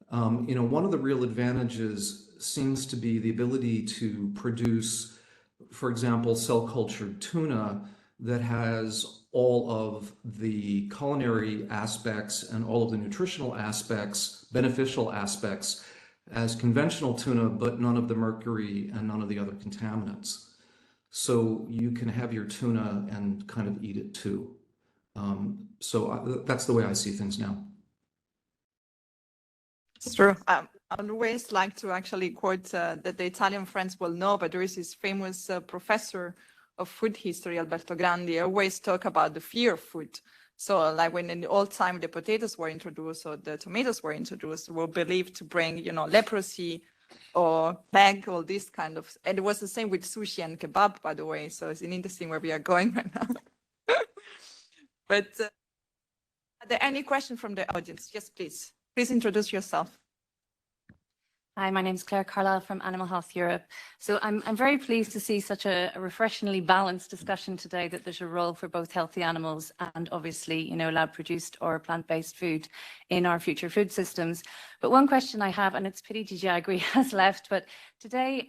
one of the real advantages seems to be the ability to produce, for example, cell-cultured tuna that has all of the culinary aspects and all of the nutritional aspects, beneficial aspects, as conventional tuna, but none of the mercury and none of the other contaminants. So you can have your tuna and kind of eat it too. That's the way I see things now. It's true. I always like to actually quote that the Italian friends will know, but there is this famous professor of food history, Alberto Grandi, always talk about the fear of food. So like when in the old time the potatoes were introduced or the tomatoes were introduced, were believed to bring, leprosy or plague, all this kind of, and it was the same with sushi and kebab, by the way. So it's interesting where we are going right now. But are there any questions from the audience? Yes, please. Please introduce yourself. Hi, my name is Claire Carlisle from Animal Health Europe. So I'm very pleased to see such a refreshingly balanced discussion today, that there's a role for both healthy animals and obviously, lab-produced or plant-based food in our future food systems. But one question I have, and it's pity DJ Agri has left, but today,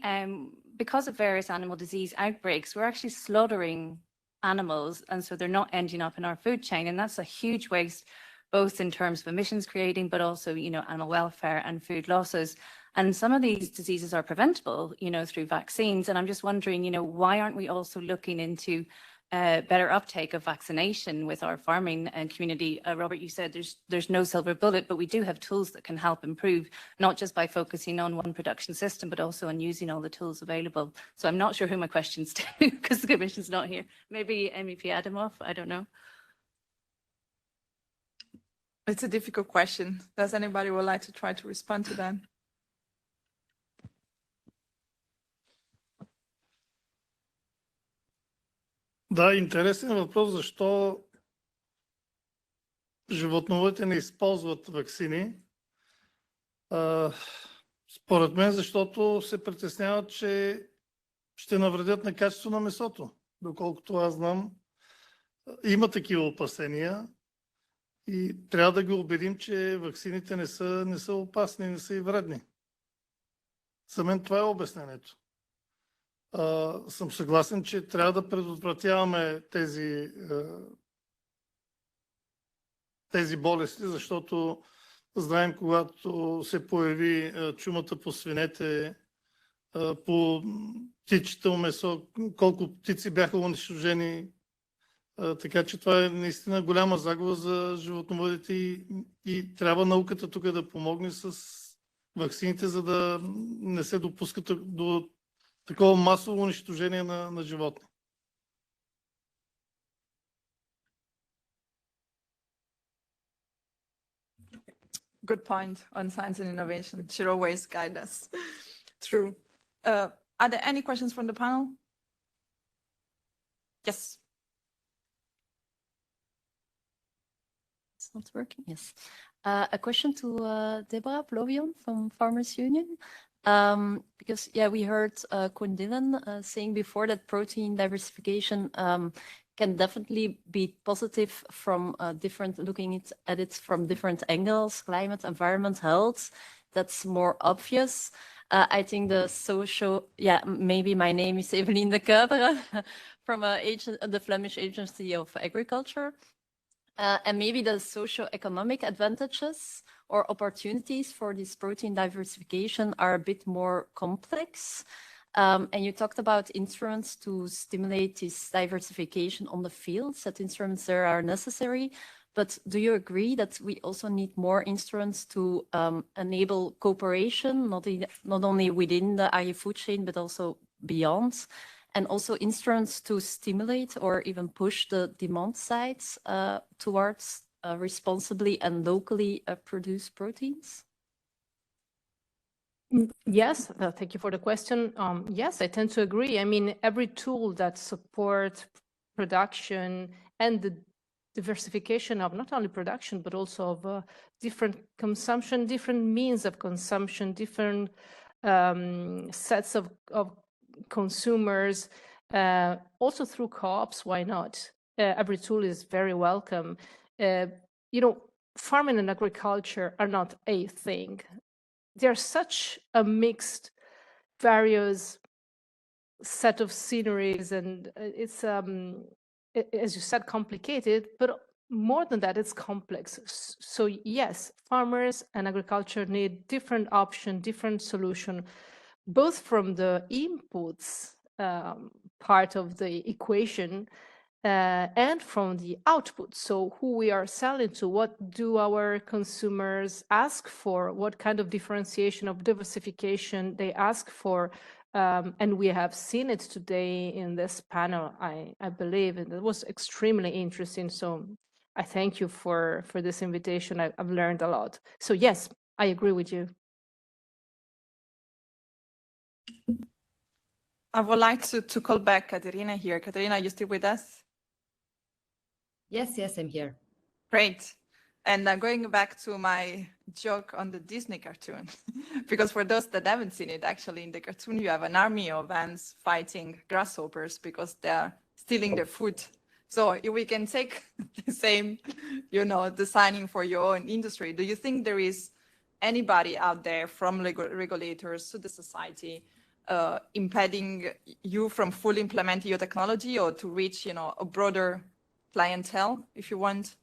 because of various animal disease outbreaks, we're actually slaughtering animals, and so they're not ending up in our food chain, and that's a huge waste, both in terms of emissions creating, but also, animal welfare and food losses. And some of these diseases are preventable, through vaccines. And I'm just wondering, why aren't we also looking into better uptake of vaccination with our farming community? Robert, you said there's no silver bullet, but we do have tools that can help improve, not just by focusing on one production system, but also on using all the tools available. So I'm not sure who my question's to, because the Commission's not here. Maybe MEP Adamov, I don't know. It's a difficult question. Does anybody would like to try to respond to that? Да, интересен въпрос, защо животновъдите не използват ваксини. Според мен, защото се притесняват, че ще навредят на качество на месото. Доколкото аз знам, има такива опасения и трябва да ги убедим, че ваксините не са опасни, не са и вредни. За мен това е обяснението. Съм съгласен, че трябва да предотвратяваме тези болести, защото знаем, когато се появи чумата по свинете, по птичето месо, колко птици бяха унищожени. Така че това е наистина голяма загуба за животновъдите и трябва науката тук да помогне с ваксините, за да не се допускат до такова масово унищожение на животни. Good point on science and innovation. It should always guide us. True. Are there any questions from the panel? Yes. It's not working. Yes. A question to Deborah Plovion from Farmers Union. Because, yeah, we heard Koen Dillon saying before that protein diversification can definitely be positive from looking at it from different angles, climate, environment, health. That's more obvious. I think the social, yeah, maybe my name is Evelien de Kuiperen from the Flemish Agency of Agriculture. And maybe the socio-economic advantages or opportunities for this protein diversification are a bit more complex. And you talked about instruments to stimulate this diversification on the fields, that instruments there are necessary. But do you agree that we also need more instruments to enable cooperation, not only within the agri food chain, but also beyond? And also instruments to stimulate or even push the demand sides towards responsibly and locally produced proteins? Yes, thank you for the question. Yes, I tend to agree. I mean, every tool that supports production and the diversification of not only production, but also of different consumption, different means of consumption, different sets of consumers, also through co-ops, why not? Every tool is very welcome. You know, farming and agriculture are not a thing. They're such a mixed, various set of sceneries, and it's, as you said, complicated, but more than that, it's complex. So yes, farmers and agriculture need different options, different solution, both from the inputs part of the equation and from the output. So who we are selling to, what do our consumers ask for, what kind of differentiation of diversification they ask for. And we have seen it today in this panel, I believe, and it was extremely interesting. So I thank you for this invitation. I've learned a lot. So yes, I agree with you. I would like to call back Katerina here. Katerina, are you still with us? Yes, I'm here. Great. And going back to my joke on the Disney cartoon, because for those that haven't seen it, actually in the cartoon, you have an army of ants fighting grasshoppers because they're stealing their food. So if we can take the same, designing for your own industry, do you think there is anybody out there from regulators to the society impeding you from fully implementing your technology or to reach, a broader clientele, if you want?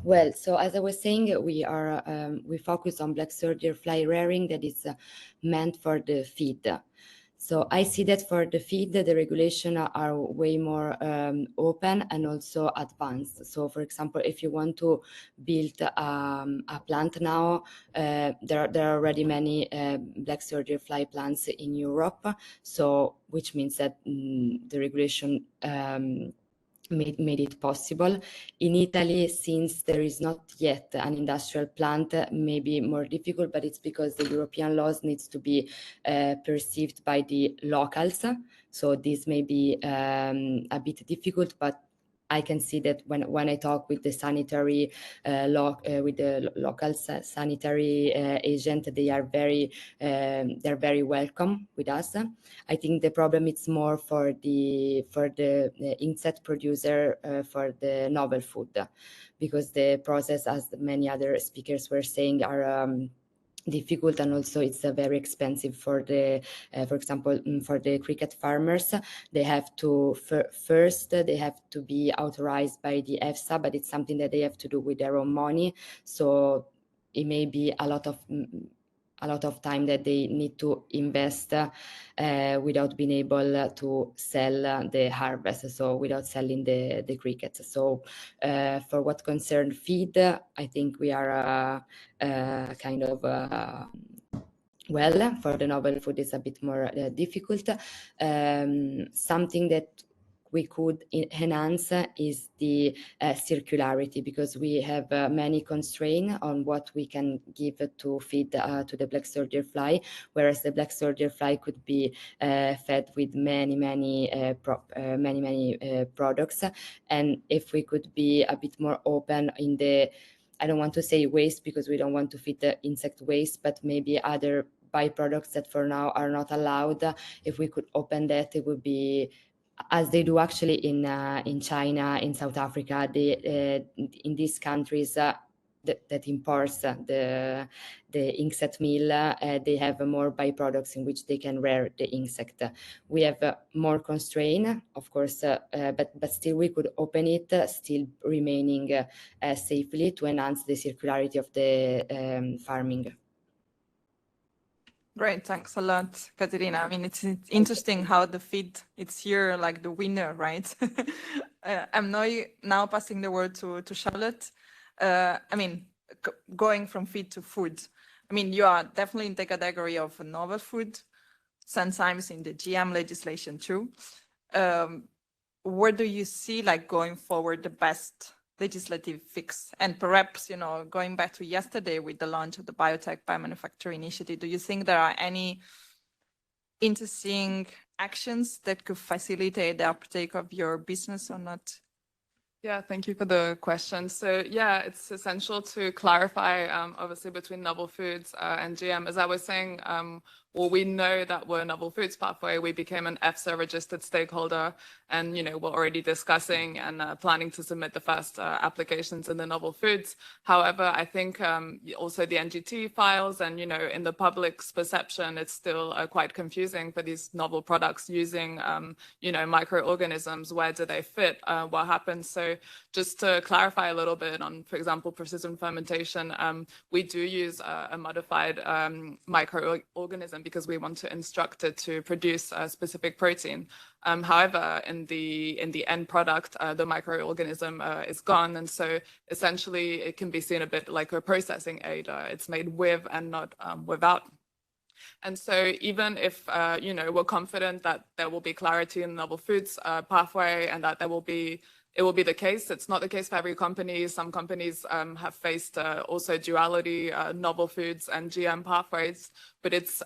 Well, so as I was saying, we focus on black soldier fly rearing that is meant for the feed. So I see that for the feed, the regulation are way more open and also advanced. So for example, if you want to build a plant now, there are already many black soldier fly plants in Europe. So which means that the regulation made it possible. In Italy, since there is not yet an industrial plant, maybe more difficult, but it's because the European laws needs to be perceived by the locals. So this may be a bit difficult, but I can see that when I talk with the sanitary local sanitary agent, they're very welcome with us. I think the problem is more for the insect producer for the novel food, because the process, as many other speakers were saying, are difficult, and also it's very expensive for the for example, for the cricket farmers. They have to first they have to be authorized by the EFSA, but it's something that they have to do with their own money, so it may be a lot of time that they need to invest without being able to sell the harvest, so without selling the crickets. So for what concerns feed, I think we are kind of well. For the novel food is a bit more difficult. Something that we could enhance is the circularity, because we have many constraints on what we can give to feed to the black soldier fly, whereas the black soldier fly could be fed with many products. And if we could be a bit more open in the, I don't want to say waste, because we don't want to feed the insect waste, but maybe other byproducts that for now are not allowed. If we could open that, it would be, as they do actually in China, in South Africa, in these countries that imports the insect meal, they have more byproducts in which they can rear the insect. We have more constraint, of course, but still we could open it, still remaining safely, to enhance the circularity of the farming. Great, thanks a lot, Caterina. I mean, it's interesting how the feed, it's here like the winner, right? I'm now passing the word to Charlotte. I mean, going from feed to food. I mean, you are definitely in the category of novel food, sometimes in the GM legislation too. Where do you see, like, going forward, the best legislative fix? And perhaps, you know, going back to yesterday with the launch of the Biotech Biomanufacturing Initiative, do you think there are any interesting actions that could facilitate the uptake of your business or not? Yeah, thank you for the question. So yeah, it's essential to clarify, obviously, between novel foods and GM. As I was saying, well, we know that we're a novel foods pathway. We became an EFSA registered stakeholder, and we're already discussing and planning to submit the first applications in the novel foods. However, I think also the NGT files, and in the public's perception, it's still quite confusing for these novel products using microorganisms. Where do they fit? What happens? So just to clarify a little bit on, for example, precision fermentation, we do use a modified microorganism because we want to instruct it to produce a specific protein. However, in the end product, the microorganism is gone, and so essentially it can be seen a bit like a processing aid. It's made with and not without. And so even if we're confident that there will be clarity in the novel foods pathway, and that it will be the case. It's not the case for every company. Some companies have faced also duality, novel foods and GM pathways, but it's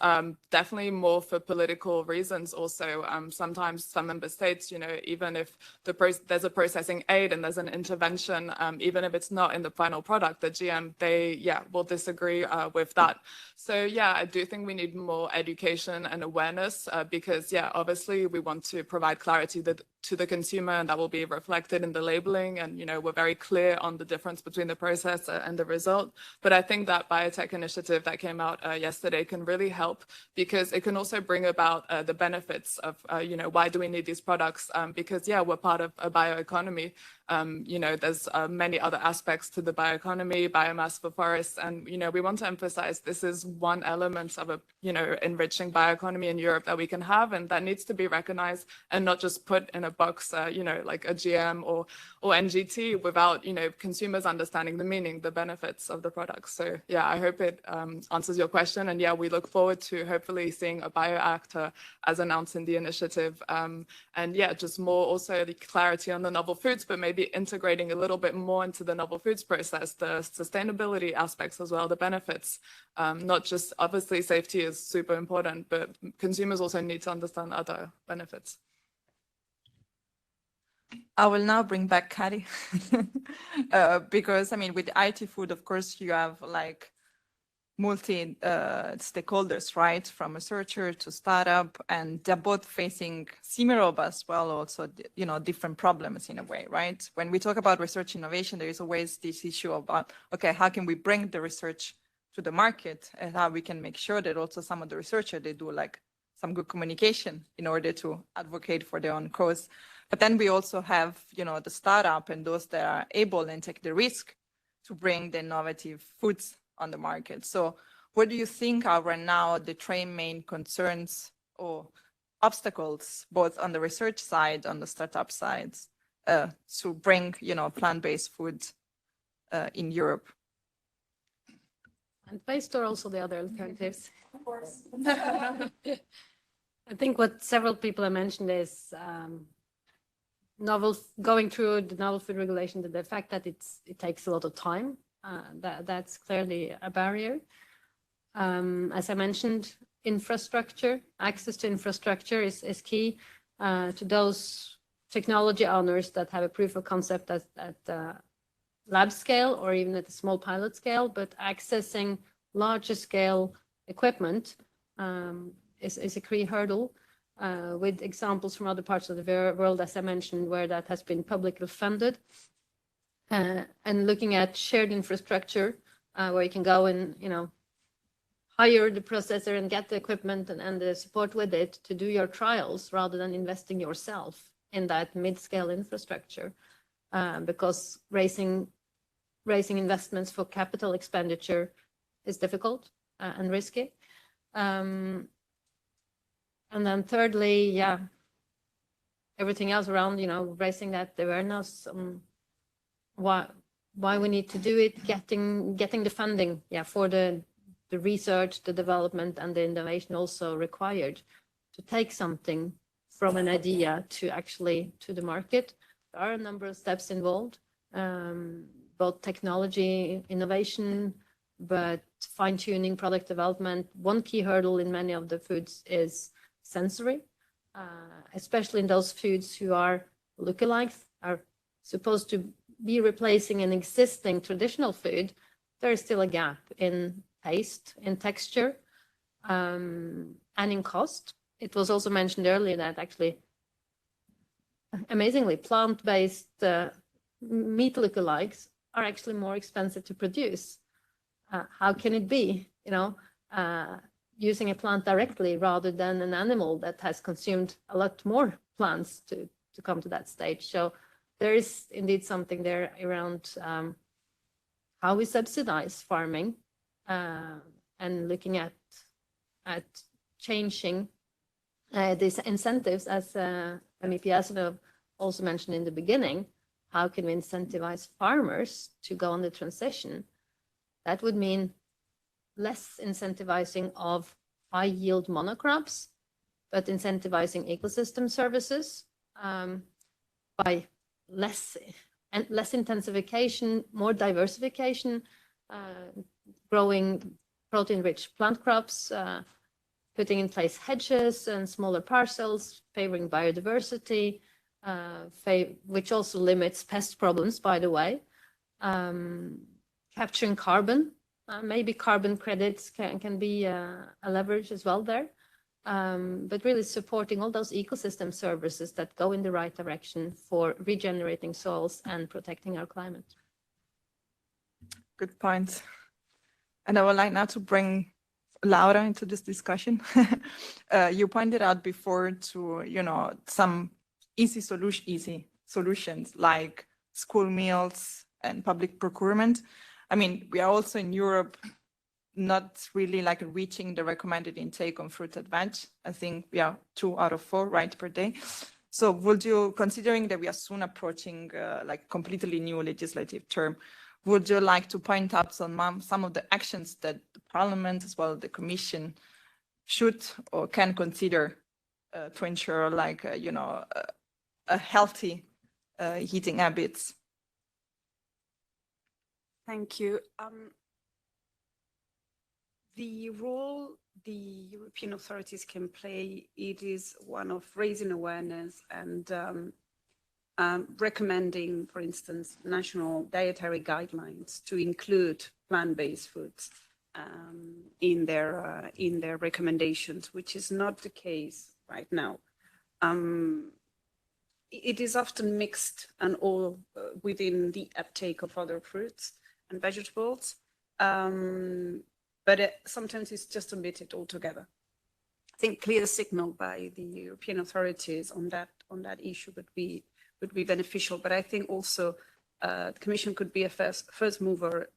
definitely more for political reasons also. Sometimes some member states, even if there's a processing aid and there's an intervention, even if it's not in the final product, the GM, they will disagree with that. So I do think we need more education and awareness because obviously we want to provide clarity to the consumer, and that will be reflected in the labeling, and we're very clear on the difference between the process and the result. But I think that biotech initiative that came out yesterday can really help, because it can also bring about the benefits of why do we need these products, because we're part of a bioeconomy. There's many other aspects to the bioeconomy, biomass for forests, and we want to emphasize this is one element of a enriching bioeconomy in Europe that we can have, and that needs to be recognized and not just put in a box like a GM or NGT without consumers understanding the meaning, the benefits of the products. So I hope it answers your question, and we look forward to hopefully seeing a bioact as announced in the initiative, and just more also the clarity on the novel foods, but maybe integrating a little bit more into the novel foods process, the sustainability aspects as well, the benefits. Not just, obviously safety is super important, but consumers also need to understand other benefits. I will now bring back Kari because I mean, with IT food, of course, you have like multi stakeholders, right? From researcher to startup, and they're both facing similar as well, also, you know, different problems in a way, right? When we talk about research innovation, there is always this issue about, okay, how can we bring the research to the market, and how we can make sure that also some of the researchers, they do like some good communication in order to advocate for their own cause. But then we also have, you know, the startup and those that are able and take the risk to bring the innovative foods on the market. So what do you think are right now the three main concerns or obstacles, both on the research side, on the startup sides, to bring, you know, plant-based food in Europe? Plant-based or also the other alternatives? Of course. I think what several people have mentioned is going through the novel food regulation, the fact that it takes a lot of time. That's clearly a barrier. As I mentioned, infrastructure, access to infrastructure is key to those technology owners that have a proof of concept at lab scale or even at a small pilot scale, but accessing larger scale equipment is a key hurdle, with examples from other parts of the world, as I mentioned, where that has been publicly funded. And looking at shared infrastructure, where you can go and, you know, hire the processor and get the equipment and the support with it to do your trials, rather than investing yourself in that mid-scale infrastructure, because raising investments for capital expenditure is difficult and risky. And then thirdly, yeah, everything else around, you know, raising that awareness, why we need to do it, getting the funding, yeah, for the research, the development, and the innovation also required to take something from an idea to actually to the market. There are a number of steps involved, both technology, innovation, but fine-tuning, product development. One key hurdle in many of the foods is sensory, especially in those foods who are lookalikes, are supposed to be replacing an existing traditional food. There is still a gap in taste, in texture, and in cost. It was also mentioned earlier that actually, amazingly, plant-based meat lookalikes are actually more expensive to produce. How can it be, you know, using a plant directly rather than an animal that has consumed a lot more plants to come to that stage? So there is indeed something there around how we subsidize farming, and looking at changing these incentives, as MEP Asenov also mentioned in the beginning. How can we incentivize farmers to go on the transition? That would mean less incentivizing of high yield monocrops, but incentivizing ecosystem services by less intensification, more diversification, growing protein-rich plant crops, putting in place hedges and smaller parcels, favoring biodiversity, which also limits pest problems, by the way, capturing carbon. Maybe carbon credits can be a leverage as well there, but really supporting all those ecosystem services that go in the right direction for regenerating soils and protecting our climate. Good point. And I would like now to bring Laura into this discussion. You pointed out before to, you know, some easy solutions like school meals and public procurement. I mean, we are also in Europe not really like reaching the recommended intake on fruit and veg. I think we are 2 out of 4, right, per day. So would you, considering that we are soon approaching like completely new legislative term, would you like to point out some of the actions that the Parliament as well as the Commission should or can consider to ensure like, you know, a healthy eating habits? Thank you. The role the European authorities can play, it is one of raising awareness and recommending, for instance, national dietary guidelines to include plant-based foods in their recommendations, which is not the case right now. It is often mixed and all within the uptake of other fruits and vegetables, but sometimes it's just omitted altogether. I think clear signal by the European authorities on that issue would be beneficial. But I think also the Commission could be a first mover,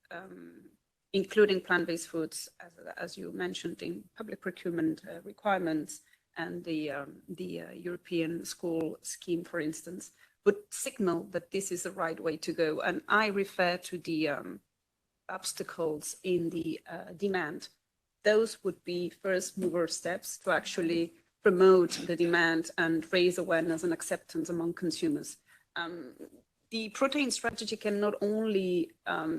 including plant-based foods, as you mentioned, in public procurement requirements, and the European school scheme, for instance, would signal that this is the right way to go. And I refer to the obstacles in the demand. Those would be first mover steps to actually promote the demand and raise awareness and acceptance among consumers. The protein strategy can not only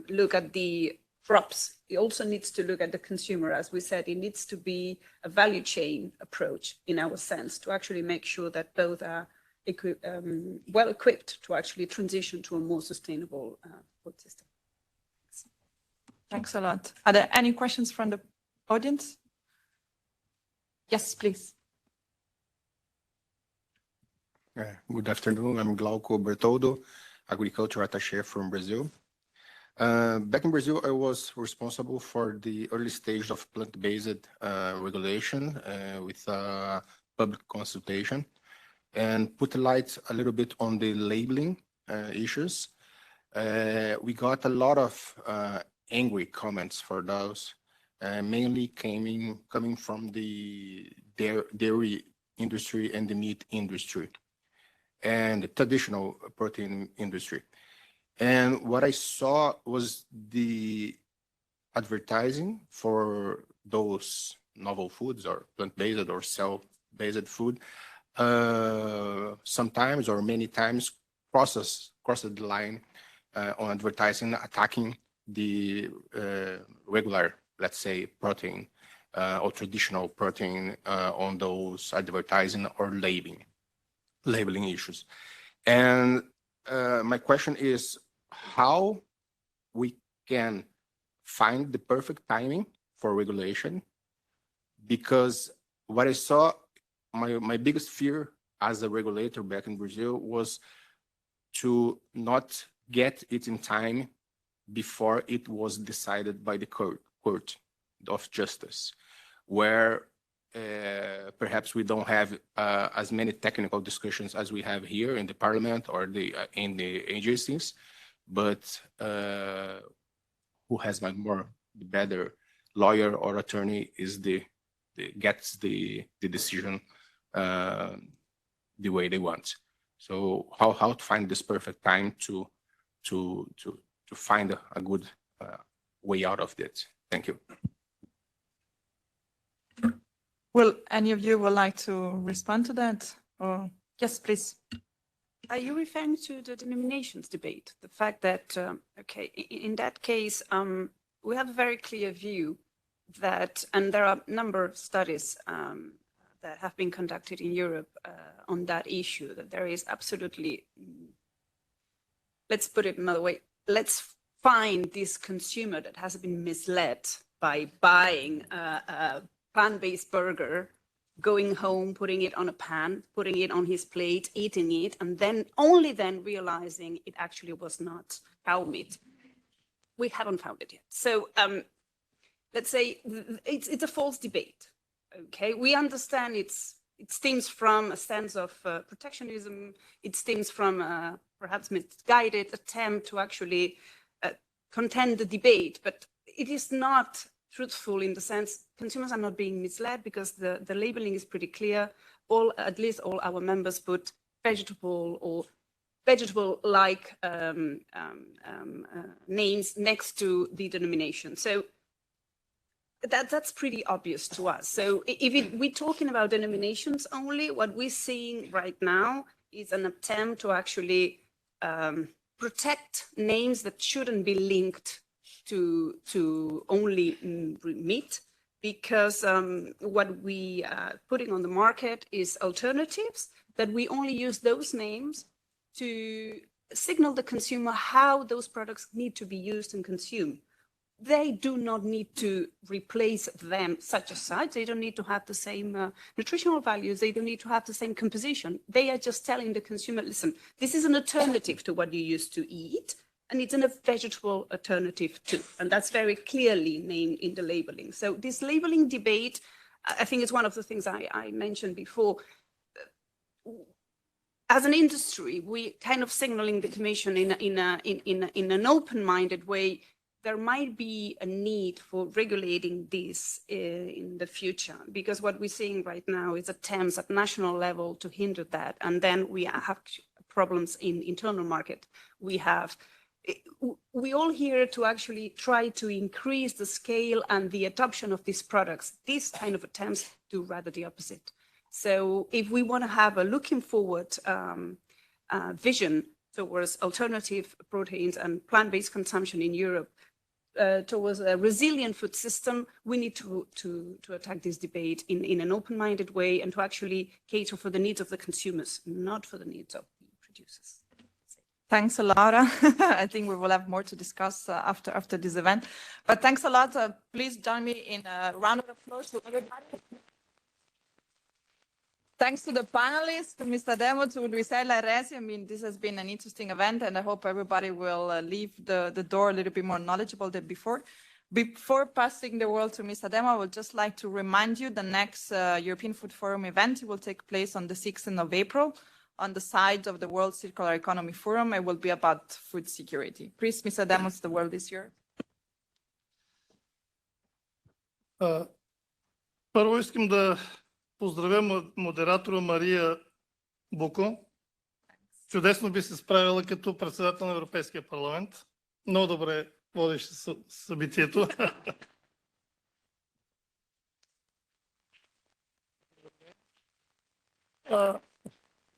look at the crops, it also needs to look at the consumer. As we said, it needs to be a value chain approach in our sense to actually make sure that both are well equipped to actually transition to a more sustainable food system. Thanks a lot. Are there any questions from the audience? Yes, please. Good afternoon. I'm Glauco Bertoldo, agriculture attaché from Brazil. Back in Brazil, I was responsible for the early stage of plant-based regulation with public consultation, and put the light a little bit on the labeling issues. We got a lot of angry comments for those, mainly coming from the dairy industry and the meat industry and the traditional protein industry. And what I saw was the advertising for those novel foods or plant-based or cell-based food, sometimes or many times crossed the line on advertising, attacking the regular, let's say, protein or traditional protein on those advertising or labeling issues. And my question is how we can find the perfect timing for regulation, because what I saw, my biggest fear as a regulator back in Brazil was to not get it in time before it was decided by the court of justice, where perhaps we don't have as many technical discussions as we have here in the parliament or in the agencies, but who has the better lawyer or attorney is gets the decision the way they want. So how to find this perfect time to find a good way out of it? Thank you. Will any of you would like to respond to that? Or yes, please. Are you referring to the denominations debate? The fact that, okay, in that case, we have a very clear view that, and there are a number of studies that have been conducted in Europe on that issue, that there is absolutely, let's put it another way, let's find this consumer that has been misled by buying a plant-based burger, going home, putting it on a pan, putting it on his plate, eating it, and then only then realizing it actually was not cow meat. We haven't found it yet. So let's say it's a false debate. Okay, we understand it stems from a sense of protectionism. It stems from perhaps misguided attempt to actually contend the debate, but it is not truthful in the sense consumers are not being misled, because the labeling is pretty clear. At least all our members put vegetable or vegetable-like names next to the denomination. So that's pretty obvious to us. So if we're talking about denominations only, what we're seeing right now is an attempt to actually protect names that shouldn't be linked to only meat, because what we are putting on the market is alternatives, that we only use those names to signal the consumer how those products need to be used and consumed. They do not need to replace them such as such. They don't need to have the same nutritional values. They don't need to have the same composition. They are just telling the consumer, listen, this is an alternative to what you used to eat, and it's a vegetable alternative too. And that's very clearly named in the labeling. So this labeling debate, I think it's one of the things I mentioned before. As an industry, we kind of signaling the Commission in an open-minded way. There might be a need for regulating this in the future, because what we're seeing right now is attempts at national level to hinder that. And then we have problems in internal market. We all here to actually try to increase the scale and the adoption of these products. These kind of attempts do rather the opposite. So if we want to have a looking forward vision towards alternative proteins and plant-based consumption in Europe, towards a resilient food system, we need to attack this debate in an open-minded way and to actually cater for the needs of the consumers, not for the needs of the producers. Thanks a lot. I think we will have more to discuss after this event. But thanks a lot. Please join me in a round of applause to everybody. Thanks to the panelists, to Mr. Demo, to Luisella Resi. I mean, this has been an interesting event, and I hope everybody will leave the door a little bit more knowledgeable than before. Before passing the word to Mr. Demo, I would just like to remind you the next European Food Forum event will take place on the 16th of April on the side of the World Circular Economy Forum. It will be about food security. Please, Mr. Demos, the word is yours. Първо искам да поздравя модератора Мария Буко. Чудесно би се справила като председател на Европейския парламент. Много добре водеше събитието.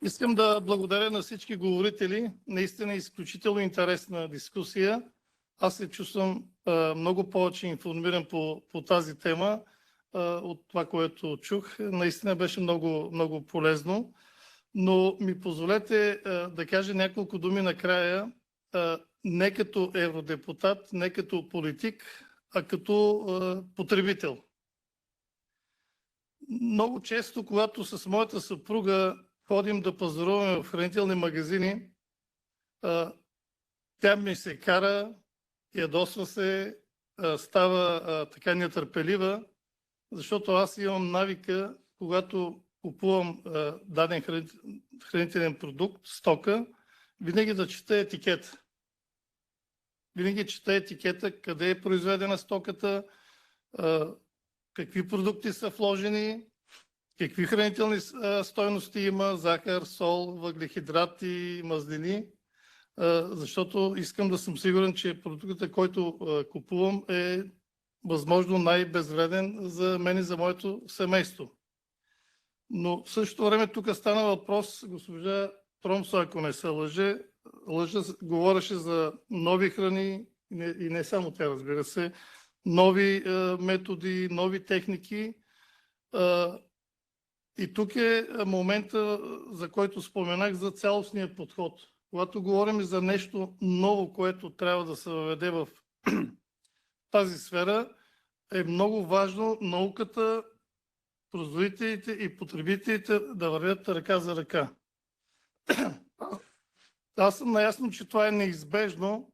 Искам да благодаря на всички говорители. Наистина изключително интересна дискусия. Аз се чувствам много повече информиран по тази тема от това, което чух. Наистина беше много полезно. Но ми позволете да кажа няколко думи накрая, не като евродепутат, не като политик, а като потребител. Много често, когато с моята съпруга ходим да пазаруваме в хранителни магазини, тя ми се кара, ядосва се, става така нетърпелива, защото аз имам навика, когато купувам даден хранителен продукт, стока, винаги да чета етикета. Винаги чета етикета, къде е произведена стоката, какви продукти са вложени, какви хранителни стойности има, захар, сол, въглехидрати, мазнини, защото искам да съм сигурен, че продуктът, който купувам, е възможно най-безвреден за мен и за моето семейство. Но в същото време тук стана въпрос, госпожа Тромсо, ако не се лъжа, говореше за нови храни и не само тя, разбира се, нови методи, нови техники. И тук е момента, за който споменах, за цялостния подход. Когато говорим за нещо ново, което трябва да се въведе в тази сфера, е много важно науката, производителите и потребителите да вървят ръка за ръка. Аз съм наясно, че това е неизбежно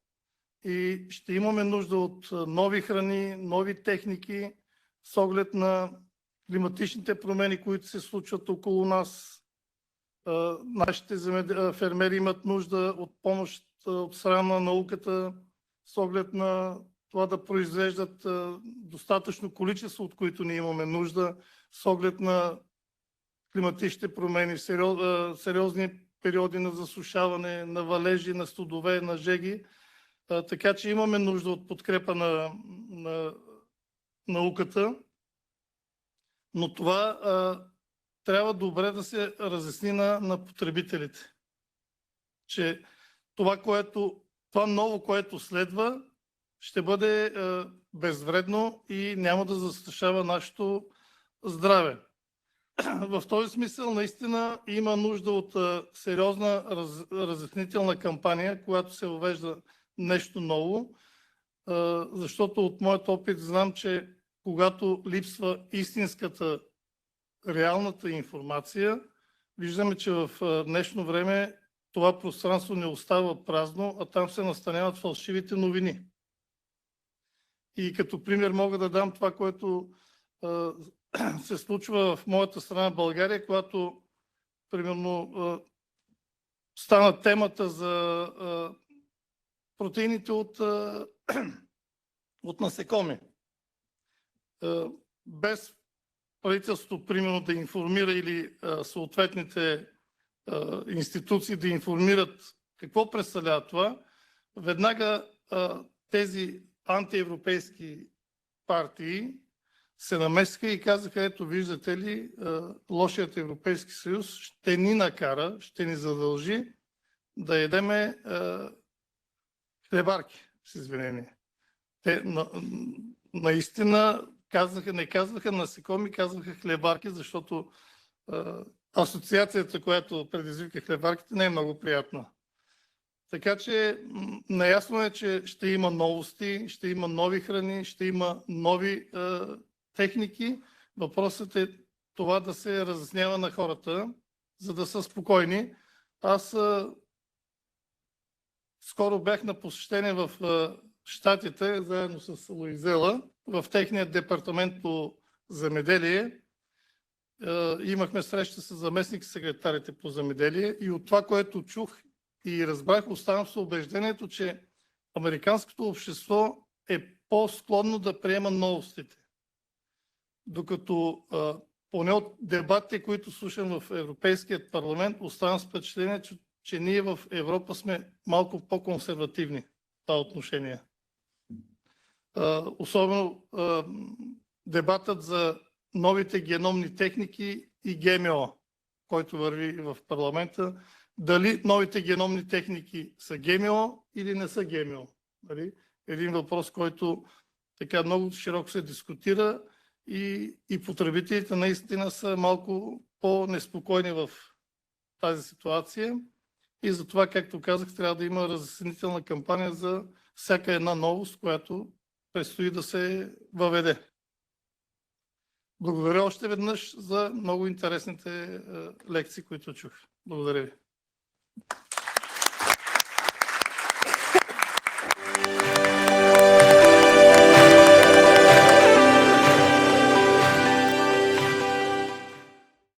и ще имаме нужда от нови храни, нови техники с оглед на климатичните промени, които се случват около нас. Нашите фермери имат нужда от помощ от страна на науката с оглед на това да произвеждат достатъчно количество, от които ние имаме нужда, с оглед на климатичните промени, сериозни периоди на засушаване, на валежи, на студове, на жеги. Така че имаме нужда от подкрепа на науката. Но това трябва добре да се разясни на потребителите, че това ново, което следва, ще бъде безвредно и няма да застрашава нашето здраве. в този смисъл наистина има нужда от сериозна разяснителна кампания, която се въвежда нещо ново, защото от моят опит знам, че когато липсва истинската, реалната информация, виждаме, че в днешно време това пространство не остава празно, а там се настаняват фалшивите новини. И като пример мога да дам това, което се случва в моята страна България, когато примерно стана темата за протеините от насекоми. Без правителството, примерно, да информира или съответните институции да информират какво представлява това, веднага тези антиевропейски партии се намесиха и казаха, ето виждате ли, лошият Европейски съюз ще ни накара, ще ни задължи да ядеме хлебарки, с извинение. Те наистина не казваха насекоми, казваха хлебарки, защото асоциацията, която предизвика хлебарките, не е много приятна. Така че наясно е, че ще има новости, ще има нови храни, ще има нови техники. Въпросът е това да се разяснява на хората, за да са спокойни. Аз скоро бях на посещение в Щатите, заедно с Луизела, в техния департамент по земеделие. Имахме среща с заместник-секретарите по земеделие и от това, което чух и разбрах, оставам с убеждението, че американското общество е по-склонно да приема новостите. Докато поне от дебатите, които слушам в Европейският парламент, оставам с впечатление, че ние в Европа сме малко по-консервативни в това отношение. Особено дебатът за новите геномни техники и ГМО, който върви в парламента. Дали новите геномни техники са ГМО или не са ГМО? Един въпрос, който така много широко се дискутира и потребителите наистина са малко по-неспокойни в тази ситуация. И затова, както казах, трябва да има разяснителна кампания за всяка една новост, която предстои да се въведе. Благодаря още веднъж за много интересните лекции, които чух. Благодаря ви.